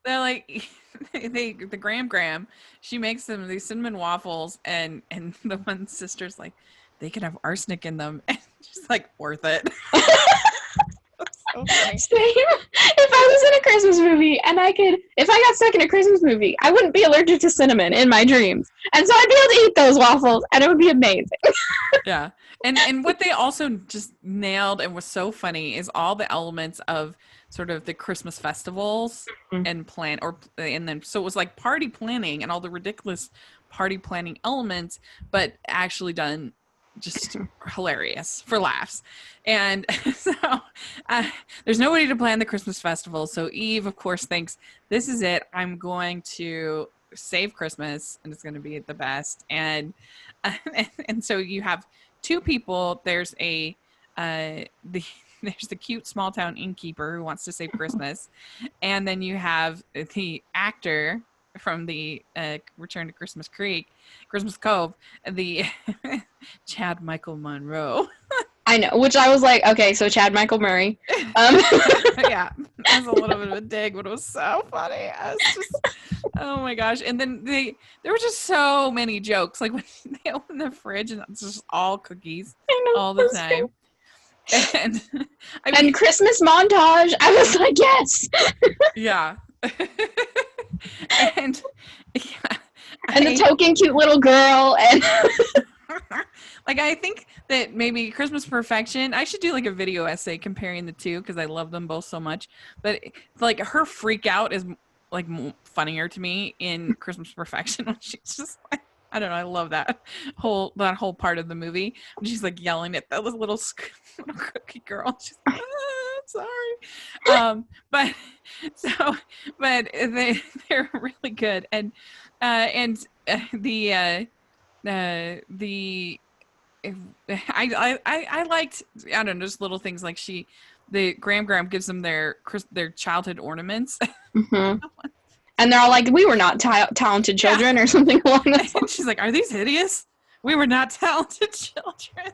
S1: They're like. The Graham, she makes them these cinnamon waffles, and the one sister's like, they could have arsenic in them, and she's like, worth it. So funny.
S2: Same. If I was in a Christmas movie and if I got stuck in a Christmas movie, I wouldn't be allergic to cinnamon in my dreams, and so I'd be able to eat those waffles, and it would be amazing.
S1: Yeah, and what they also just nailed and was so funny is all the elements of sort of the Christmas festivals and then so it was like party planning and all the ridiculous party planning elements, but actually done just hilarious for laughs. And so there's nobody to plan the Christmas festival. So Eve, of course, thinks this is it. I'm going to save Christmas and it's going to be the best. And so you have two people. There's there's the cute small town innkeeper who wants to save Christmas. And then you have the actor from the Return to Christmas Cove, the Chad Michael Monroe.
S2: I know, which I was like, okay, so Chad Michael Murray.
S1: Yeah, that was a little bit of a dig, but it was so funny. I was just, oh my gosh. And then there were just so many jokes. Like when they open the fridge and it's just all cookies all the time. And
S2: and Christmas montage. I was like, yes.
S1: Yeah. and
S2: the token cute little girl and
S1: like I think that maybe Christmas Perfection, I should do like a video essay comparing the two because I love them both so much. But like her freak out is like funnier to me in Christmas Perfection when she's just like, I don't know. I love that whole part of the movie. When she's like yelling at that little cookie girl. She's like, sorry. But they're really good. And I liked, I don't know, just little things like the Graham gives them their childhood ornaments.
S2: Mm-hmm. And they're all like, we were not talented children or something along those lines.
S1: She's like, are these hideous? We were not talented children.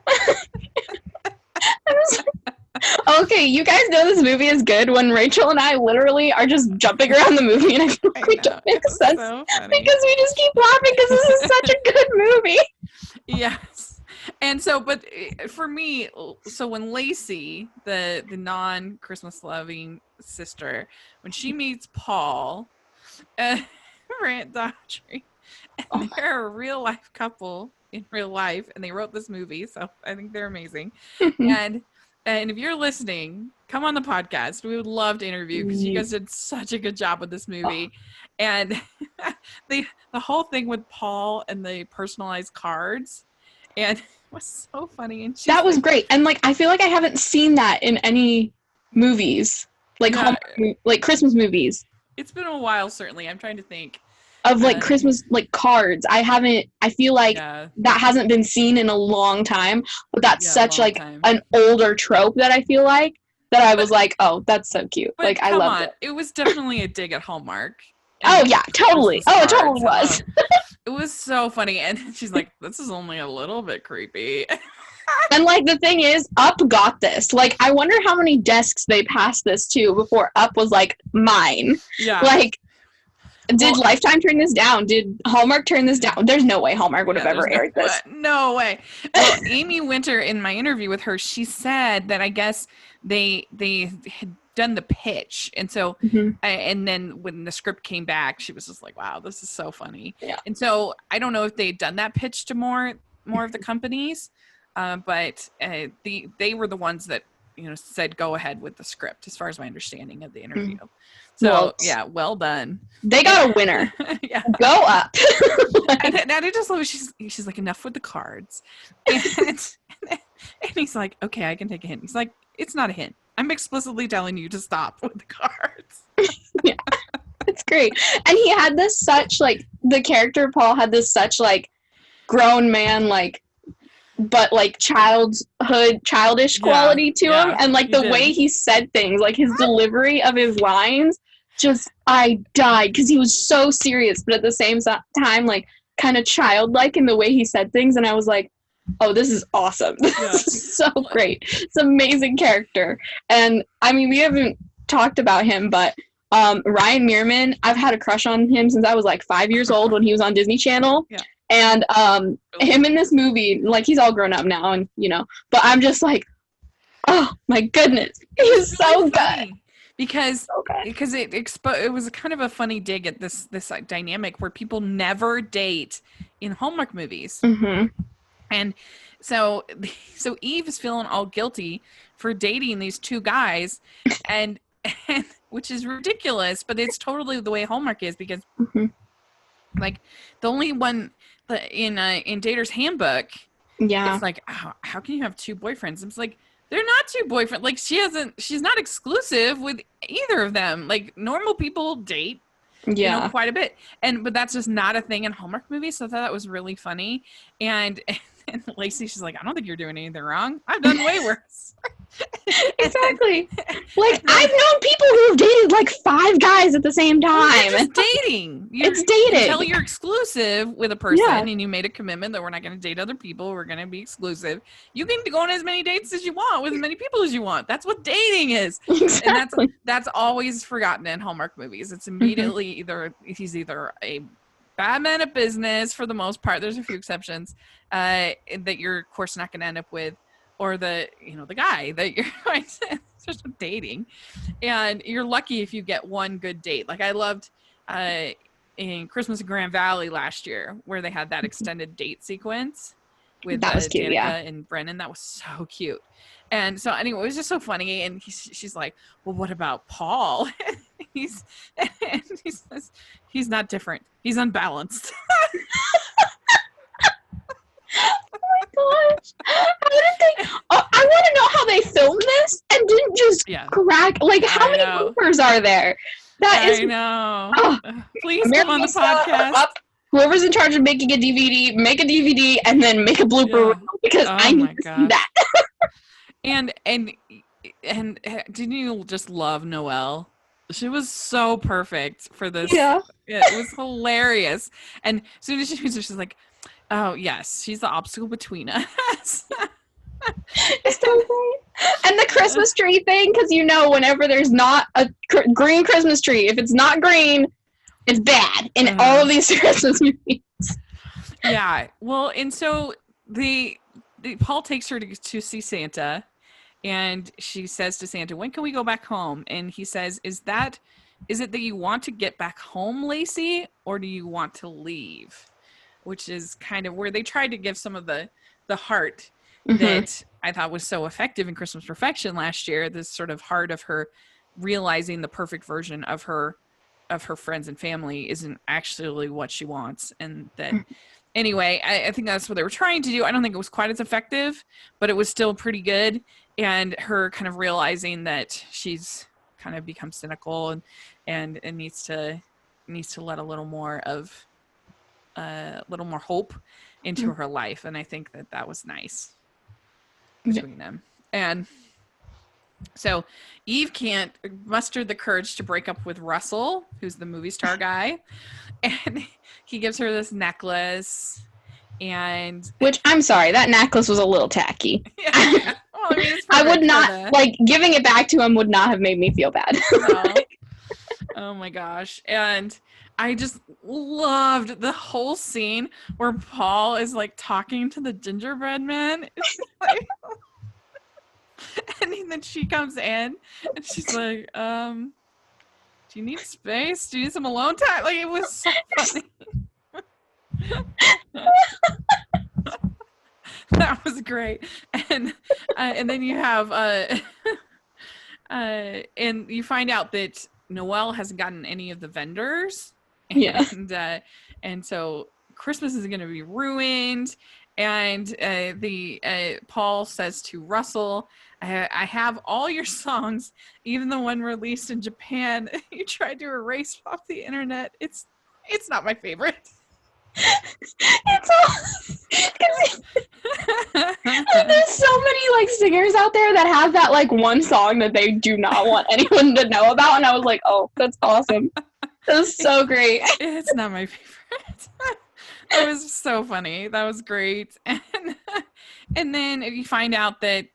S2: Okay, you guys know this movie is good when Rachel and I literally are just jumping around the movie and I feel like we don't make sense so because we just keep laughing because this is such a good movie.
S1: Yes. And so, but for me, so when Lacey, the non-Christmas loving sister, when she meets Paul, Aunt Daughtry, and they're a real life couple in real life, and they wrote this movie, so I think they're amazing. And if you're listening, come on the podcast. We would love to interview because you guys did such a good job with this movie. And the whole thing with Paul and the personalized cards, and it was so funny. And
S2: that was great. And like I feel like I haven't seen that in any movies, like like Christmas movies.
S1: It's been a while, certainly. I'm trying to think
S2: of like Christmas like cards. I feel like that hasn't been seen in a long time, but that's such like an older trope that I feel like that I was like, oh, that's so cute. But like I loved it.
S1: It was definitely a dig at Hallmark.
S2: Oh yeah, totally. Oh, it totally was.
S1: It was so funny. And she's like, this is only a little bit creepy.
S2: And like the thing is, Up got this. Like I wonder how many desks they passed this to before Up was like mine.
S1: Yeah.
S2: Like did Lifetime turn this down? Did Hallmark turn this down? There's no way Hallmark would have ever aired this.
S1: No way. Well, Amy Winter, in my interview with her, she said that I guess they had done the pitch, and so and then when the script came back, she was just like, "Wow, this is so funny."
S2: Yeah.
S1: And so I don't know if they'd done that pitch to more of the companies, but they were the ones that said go ahead with the script, as far as my understanding of the interview. So well done.
S2: They got a winner.
S1: Yeah.
S2: Go up.
S1: And I just love it. She's like, enough with the cards. And he's like, okay, I can take a hint. He's like, it's not a hint. I'm explicitly telling you to stop with the cards.
S2: Yeah. It's great. And he had this such, like, the character Paul had this such, like, grown man, like, but, like, childish quality to him. And, like, the way he said things, like, his delivery of his lines, just, I died. Because he was so serious, but at the same time, like, kind of childlike in the way he said things. And I was like, oh, this is awesome. This is so great. It's an amazing character. And, I mean, we haven't talked about him, but Ryan Meerman, I've had a crush on him since I was like 5 years old when he was on Disney Channel. Yeah. And him in this movie, like, he's all grown up now, and but I'm just like, oh my goodness, he's so good.
S1: Because it was kind of a funny dig at this dynamic where people never date in Hallmark movies.
S2: Mm-hmm.
S1: And so Eve is feeling all guilty for dating these two guys, and which is ridiculous, but it's totally the way Hallmark is, because like the only one in Dater's Handbook, it's like, how can you have two boyfriends? It's like, they're not two boyfriends. Like, she's not exclusive with either of them. Like, normal people date quite a bit, but that's just not a thing in Hallmark movies. So I thought that was really funny. And Lacey, she's like, I don't think you're doing anything wrong. I've done way worse.
S2: Exactly. Like, I've known people who've dated like 5 guys at the same time.
S1: It's dating.
S2: It's dating.
S1: Until you're exclusive with a person and you made a commitment that we're not going to date other people. We're going to be exclusive. You can go on as many dates as you want with as many people as you want. That's what dating is.
S2: Exactly.
S1: And that's always forgotten in Hallmark movies. It's immediately he's either a bad man at business for the most part. There's a few exceptions that you're, of course, not going to end up with, or the guy that you're going to just dating. And you're lucky if you get one good date. Like, I loved in Christmas in Grand Valley last year, where they had that extended date sequence with Danica and Brennan. That was so cute. And so anyway, it was just so funny. And she's like, well, what about Paul? He says, he's not different. He's unbalanced. Gosh.
S2: I want to know how they filmed this and didn't just crack. Like, how many bloopers are there?
S1: I know. Oh, please come on the podcast.
S2: Whoever's in charge of making a DVD, make a DVD and then make a blooper reel, because I need to see that.
S1: And didn't you just love Noelle? She was so perfect for this. Yeah, it was hilarious. And as soon as she's like, oh, yes, she's the obstacle between us.
S2: It's so great. And the Christmas tree thing, because whenever there's not a green Christmas tree, if it's not green, it's bad in all of these Christmas movies.
S1: Yeah. Well, and so the Paul takes her to see Santa, and she says to Santa, when can we go back home? And he says, is it that you want to get back home, Lacey, or do you want to leave? Which is kind of where they tried to give some of the heart that I thought was so effective in Christmas Perfection last year. This sort of heart of her realizing the perfect version of her friends and family isn't actually what she wants. And that anyway, I think that's what they were trying to do. I don't think it was quite as effective, but it was still pretty good. And her kind of realizing that she's kind of become cynical and needs to let a little more hope into her life. And I think that was nice between them. And so Eve can't muster the courage to break up with Russell, who's the movie star guy. And he gives her this necklace. And
S2: which, I'm sorry, that necklace was a little tacky.
S1: Yeah. Well, I mean,
S2: I would not, giving it back to him would not have made me feel bad.
S1: No. Oh my gosh. And I just loved the whole scene where Paul is talking to the gingerbread man. And then she comes in and she's like, do you need space? Do you need some alone time? It was so funny. That was great. And then you have And you find out that Noelle hasn't gotten any of the vendors,
S2: Yeah.
S1: and so Christmas is going to be ruined. And the Paul says to Russell, I have all your songs, even the one released in Japan. You tried to erase off the internet. It's not my favorite.
S2: It's there's so many like singers out there that have that like one song that they do not want anyone to know about, and I was like, oh, that's awesome. That was so great.
S1: It's not my favorite. That was so funny. That was great. And then you find out that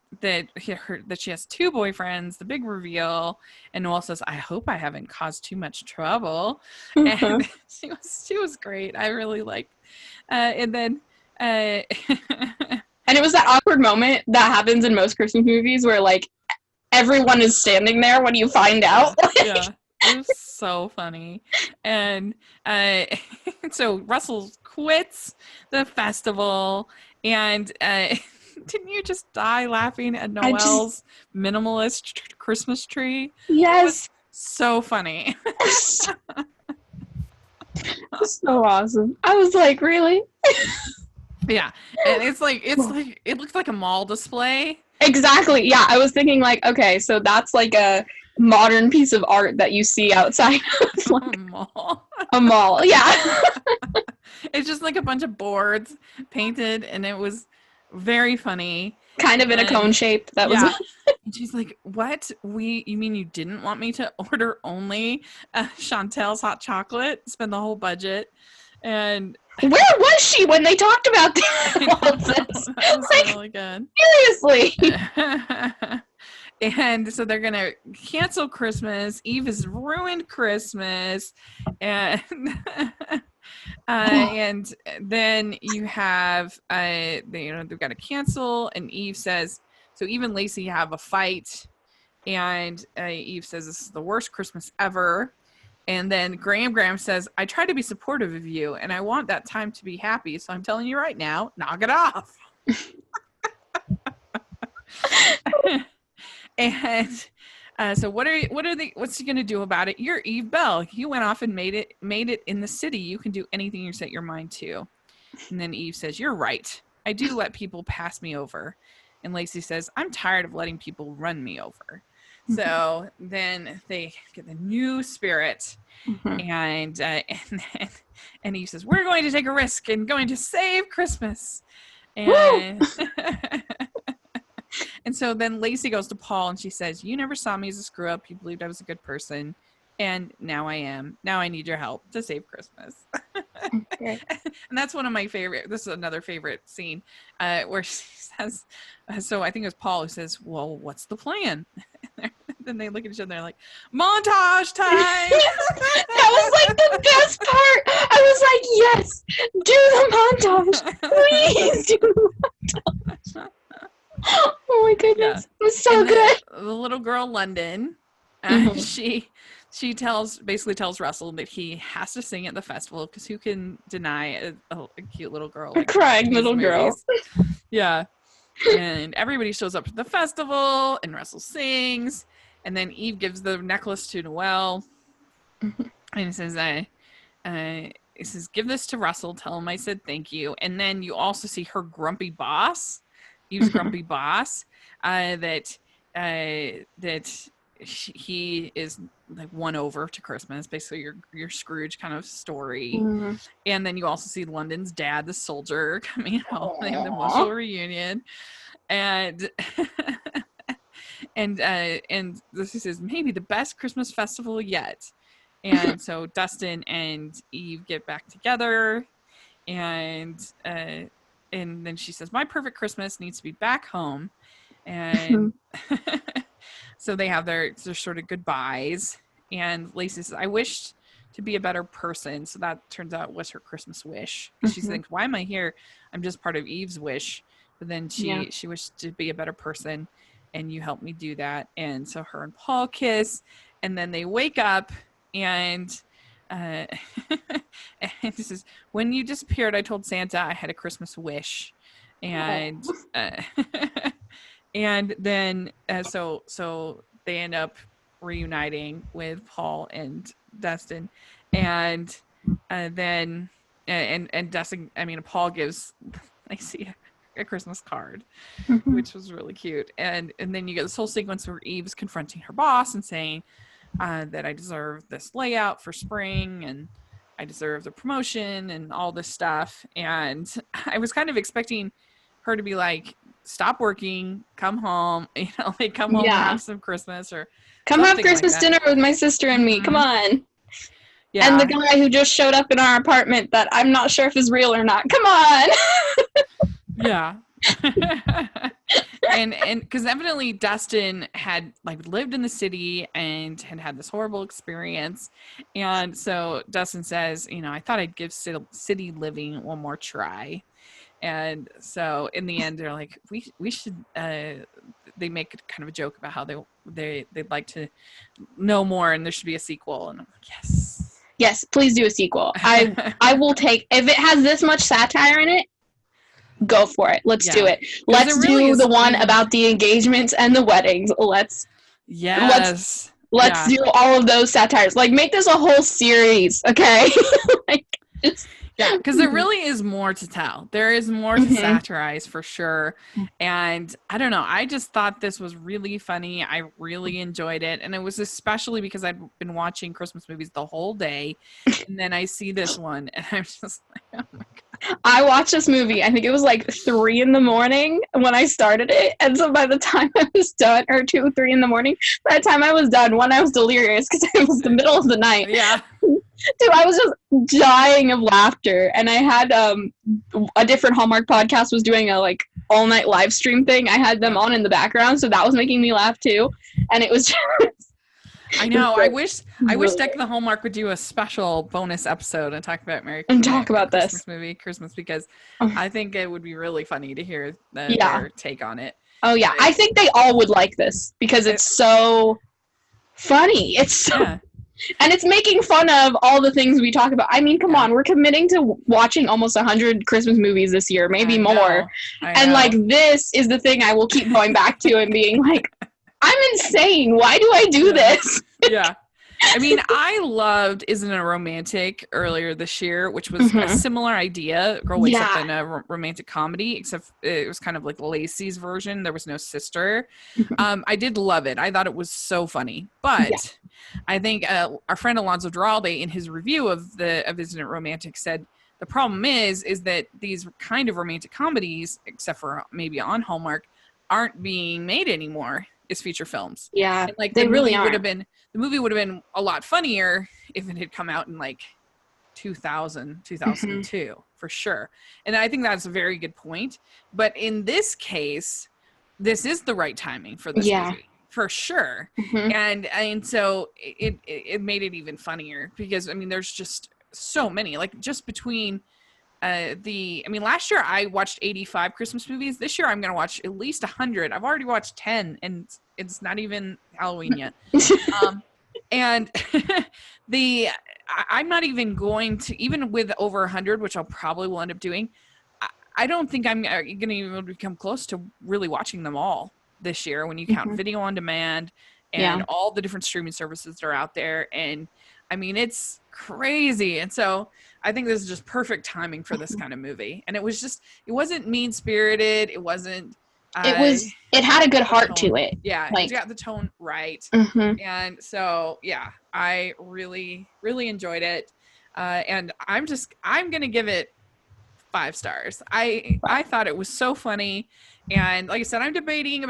S1: she has two boyfriends, the big reveal, and Noelle says, I hope I haven't caused too much trouble. And she was great. I really liked and then
S2: and it was that awkward moment that happens in most Christmas movies where like everyone is standing there when you find out.
S1: Yeah. It was so funny. And so Russell quits the festival, and didn't you just die laughing at Noelle's minimalist Christmas tree?
S2: Yes.
S1: It was so funny.
S2: So awesome. I was like, really?
S1: Yeah. And it's like it looks like a mall display.
S2: Exactly. Yeah, I was thinking like, okay, so that's like a modern piece of art that you see outside of like a mall. Yeah.
S1: It's just like a bunch of boards painted, and it was very funny.
S2: Kind of in a cone shape. That was.
S1: And she's like, what? You mean you didn't want me to order only Chantel's hot chocolate, spend the whole budget? And
S2: where was she when they talked about this?
S1: That was like, really good.
S2: Seriously.
S1: And so they're gonna cancel Christmas. Eve has ruined Christmas, and and then you have they've got to cancel. And Eve says, so Eve and Lacey have a fight, and Eve says this is the worst Christmas ever. And then Graham says, I try to be supportive of you, and I want that time to be happy. So I'm telling you right now, knock it off. And so what's he gonna do about it? You're Eve Bell. You went off and made it in the city. You can do anything you set your mind to. And then Eve says, you're right. I do let people pass me over. And Lacey says, I'm tired of letting people run me over. So then they get the new spirit, and Eve says, we're going to take a risk and going to save Christmas. And and so then Lacey goes to Paul and she says, you never saw me as a screw up. You believed I was a good person. And now I am. Now I need your help to save Christmas. Okay. And that's one of my favorite. This is another favorite scene where she says, so I think it was Paul who says, well, what's the plan? Then they look at each other and they're like, montage time.
S2: That was like the best part. I was like, yes, do the montage. Please do the montage. Oh my goodness. It was so good.
S1: The little girl London, she basically tells Russell that he has to sing at the festival because who can deny a cute little girl, like
S2: a crying little girl.
S1: Yeah. And everybody shows up to the festival, and Russell sings, and then Eve gives the necklace to Noelle, and he says, give this to Russell, tell him I said thank you. And then you also see her grumpy boss, Eve's grumpy boss, that he is like won over to Christmas, basically your Scrooge kind of story. And then you also see London's dad, the soldier, coming home. They have the emotional reunion, and and this is maybe the best Christmas festival yet. And so Dustin and Eve get back together, and then she says, my perfect Christmas needs to be back home. And so they have their sort of goodbyes. And Lacey says, I wished to be a better person. So that turns out was her Christmas wish. She thinks, why am I here? I'm just part of Eve's wish. But then she wished to be a better person, and you helped me do that. And so her and Paul kiss, and then they wake up, and and he says, when you disappeared, I told Santa I had a Christmas wish. And and then so they end up reuniting with Paul and Dustin, and then Dustin, I mean, Paul gives, I see a Christmas card, which was really cute, and then you get this whole sequence where Eve's confronting her boss and saying that I deserve this layout for spring, and I deserve the promotion and all this stuff. And I was kind of expecting her to be like, stop working, come home, like come home and have some Christmas, or
S2: come have Christmas dinner with my sister and me. Come on. Yeah. And the guy who just showed up in our apartment that I'm not sure if is real or not. Come on.
S1: Yeah. and because evidently Dustin had like lived in the city and had this horrible experience, and so Dustin says, I thought I'd give city living one more try. And so in the end they're like, we should they make kind of a joke about how they'd like to know more and there should be a sequel, and I'm like, yes, please do a sequel.
S2: I will take, if it has this much satire in it, go for it. Let's do it. Let's do the one about the engagements and the weddings. Let's do all of those satires. Like, make this a whole series, okay?
S1: Because there really is more to tell. There is more to satirize for sure. And I don't know. I just thought this was really funny. I really enjoyed it. And it was especially because I'd been watching Christmas movies the whole day. And then I see this one and I'm just like, oh my God.
S2: I watched this movie, I think it was like 3 a.m. when I started it. And so by the time I was done, or 2 or 3 a.m, by the time I was done, I was delirious because it was the middle of the night.
S1: Yeah.
S2: Dude, I was just dying of laughter. And I had a different Hallmark podcast was doing a like all night live stream thing. I had them on in the background, so that was making me laugh too. And it was just
S1: I know. I wish Deck the Hallmark would do a special bonus episode and talk about Christmas, because I think it would be really funny to hear their take on it.
S2: Oh yeah, I think they all would like this because it's so funny. It's so, and it's making fun of all the things we talk about. I mean, come on, we're committing to watching almost 100 Christmas movies this year, maybe more. And like, this is the thing I will keep going back to and being like, I'm insane. Why do I do this?
S1: Yeah. I mean, I loved Isn't It Romantic earlier this year, which was a similar idea. Girl wakes up in a romantic comedy, except it was kind of like Lacey's version. There was no sister. I did love it. I thought it was so funny. But I think our friend Alonzo Duralde, in his review of Isn't It Romantic, said the problem is that these kind of romantic comedies, except for maybe on Hallmark, aren't being made anymore as feature films.
S2: Yeah,
S1: and like they really are. The movie would have been a lot funnier if it had come out in like 2002 for sure. And I think that's a very good point. But in this case, this is the right timing for this movie for sure. And so it made it even funnier because I mean, there's just so many, like just between last year I watched 85 Christmas movies. This year I'm going to watch at least 100. I've already watched 10 and it's not even Halloween yet. And I'm not even going to, even with over 100, which I'll probably will end up doing, I don't think I'm going to even become close to really watching them all this year when you count video on demand and all the different streaming services that are out there. And I mean, it's crazy. And so I think this is just perfect timing for this kind of movie. And it wasn't mean-spirited. It wasn't.
S2: It had a good heart to it.
S1: Yeah. Like, it got the tone right. And so, I really, really enjoyed it. And I'm going to give it 5 stars. I thought it was so funny. And like I said, I'm debating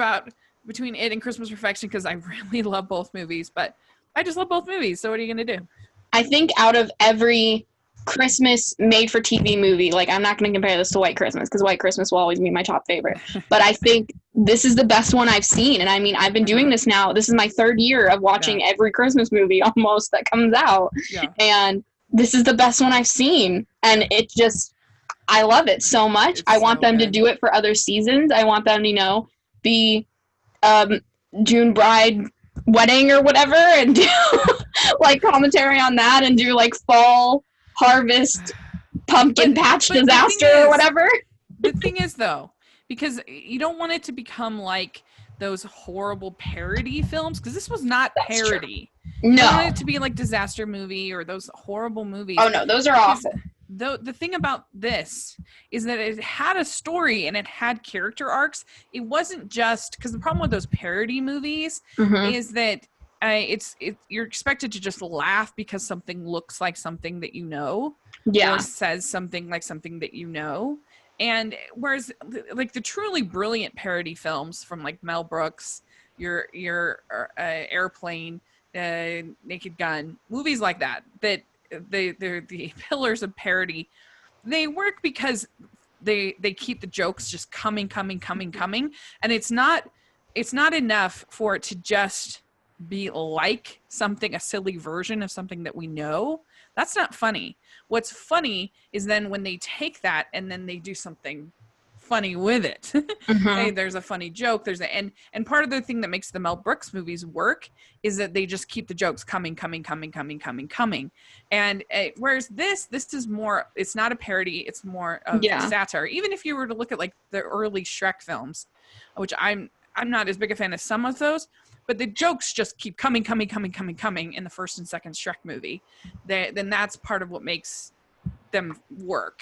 S1: between it and Christmas Perfection because I really love both movies, but I just love both movies. So what are you going to do?
S2: I think out of every Christmas made-for-TV movie, like, I'm not going to compare this to White Christmas because White Christmas will always be my top favorite. But I think this is the best one I've seen. And I mean, I've been doing this now. This is my 3rd year of watching every Christmas movie almost that comes out. Yeah. And this is the best one I've seen. And it just, I love it so much. I want them to do it for other seasons. I want them to, be June Bride wedding or whatever and do like commentary on that and do like fall harvest pumpkin patch disaster or whatever.
S1: The thing is though, because you don't want it to become like those horrible parody films, because this was not
S2: That's true.
S1: parody.
S2: No.
S1: I wanted it to be like disaster movie or those horrible movies.
S2: Oh no, those are awful.
S1: The thing about this is that it had a story and it had character arcs. It wasn't just because the problem with those parody movies is that you're expected to just laugh because something looks like something that you know, or says something like something that you know. And whereas like the truly brilliant parody films from like Mel Brooks, your Airplane, Naked Gun, movies like that they're the pillars of parody. They work because they keep the jokes just coming, and it's not enough for it to just be like something, a silly version of something that we know. That's not funny. What's funny is then when they take that and then they do something funny with it. Hey, there's a funny joke. And part of the thing that makes the Mel Brooks movies work is that they just keep the jokes coming. And whereas this is more, it's not a parody. It's more of satire. Even if you were to look at like the early Shrek films, which I'm not as big a fan of some of those, but the jokes just keep coming in the first and second Shrek movie. Then that's part of what makes them work.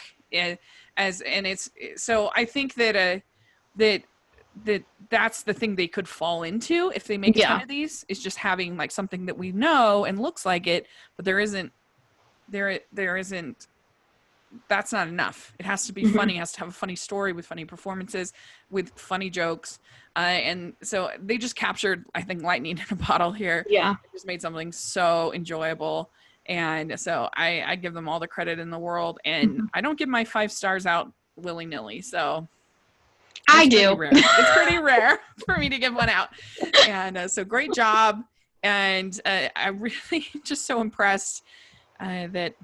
S1: So I think that that's the thing they could fall into if they make a ton of these, is just having like something that we know and looks like it, but there isn't that's not enough. It has to be funny. It has to have a funny story with funny performances, with funny jokes. And so they just captured, I think, lightning in a bottle here. Yeah. It just made something so enjoyable. And so I give them all the credit in the world. And I don't give my 5 stars out willy-nilly. So
S2: I do.
S1: It's pretty rare for me to give one out. And so great job. And I'm really just so impressed that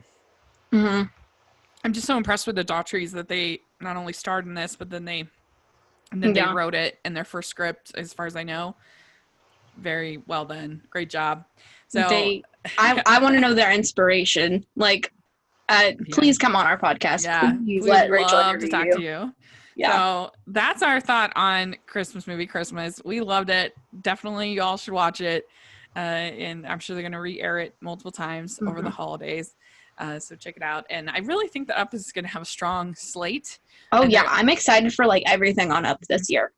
S1: I'm just so impressed with the Daughtries that they not only starred in this, but then they wrote it in their first script, as far as I know. Very well done. Great job. So
S2: I want to know their inspiration. Like, please come on our podcast.
S1: Yeah,
S2: please let Rachel interview
S1: talk to you. Yeah. So that's our thought on Christmas Movie Christmas. We loved it. Definitely, you all should watch it. And I'm sure they're going to re-air it multiple times over the holidays. So check it out. And I really think that Up is going to have a strong slate.
S2: Oh, and I'm excited for like everything on Up this year.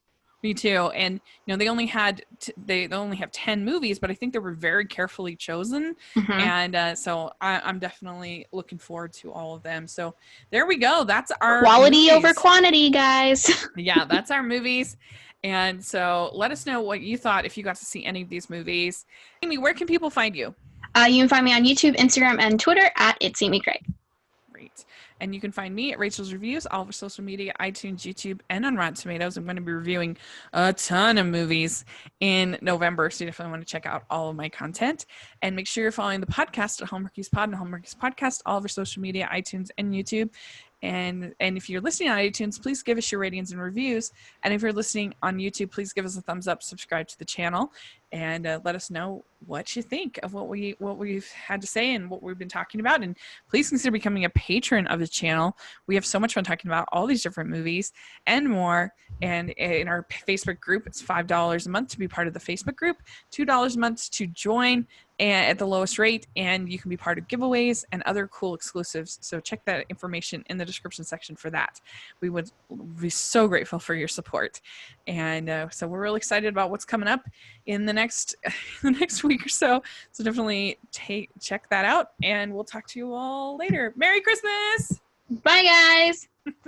S1: Me too. And they only had they only have 10 movies, but I think they were very carefully chosen. And so I'm definitely looking forward to all of them. So there we go. That's our
S2: quality over quantity, guys.
S1: Yeah, that's our movies. And so let us know what you thought if you got to see any of these movies. Amy, where can people find you?
S2: You can find me on YouTube, Instagram, and Twitter at It's Amy Craig.
S1: Great. And you can find me at Rachel's Reviews, all over social media, iTunes, YouTube, and on Rotten Tomatoes. I'm going to be reviewing a ton of movies in November, so you definitely want to check out all of my content. And make sure you're following the podcast at Hallmarkies Pod and Hallmarkies Podcast, all over social media, iTunes, and YouTube. And if you're listening on iTunes, please give us your ratings and reviews. And if you're listening on YouTube, please give us a thumbs up, subscribe to the channel, and let us know what you think of what we've had to say and what we've been talking about. And please consider becoming a patron of the channel. We have so much fun talking about all these different movies and more. And in our Facebook group, it's $5 a month to be part of the Facebook group, $2 a month to join and at the lowest rate, and you can be part of giveaways and other cool exclusives. So check that information in the description section for that. We would be so grateful for your support. And so we're really excited about what's coming up in the next week or so. So definitely check that out, and we'll talk to you all later. Merry Christmas!
S2: Bye, guys!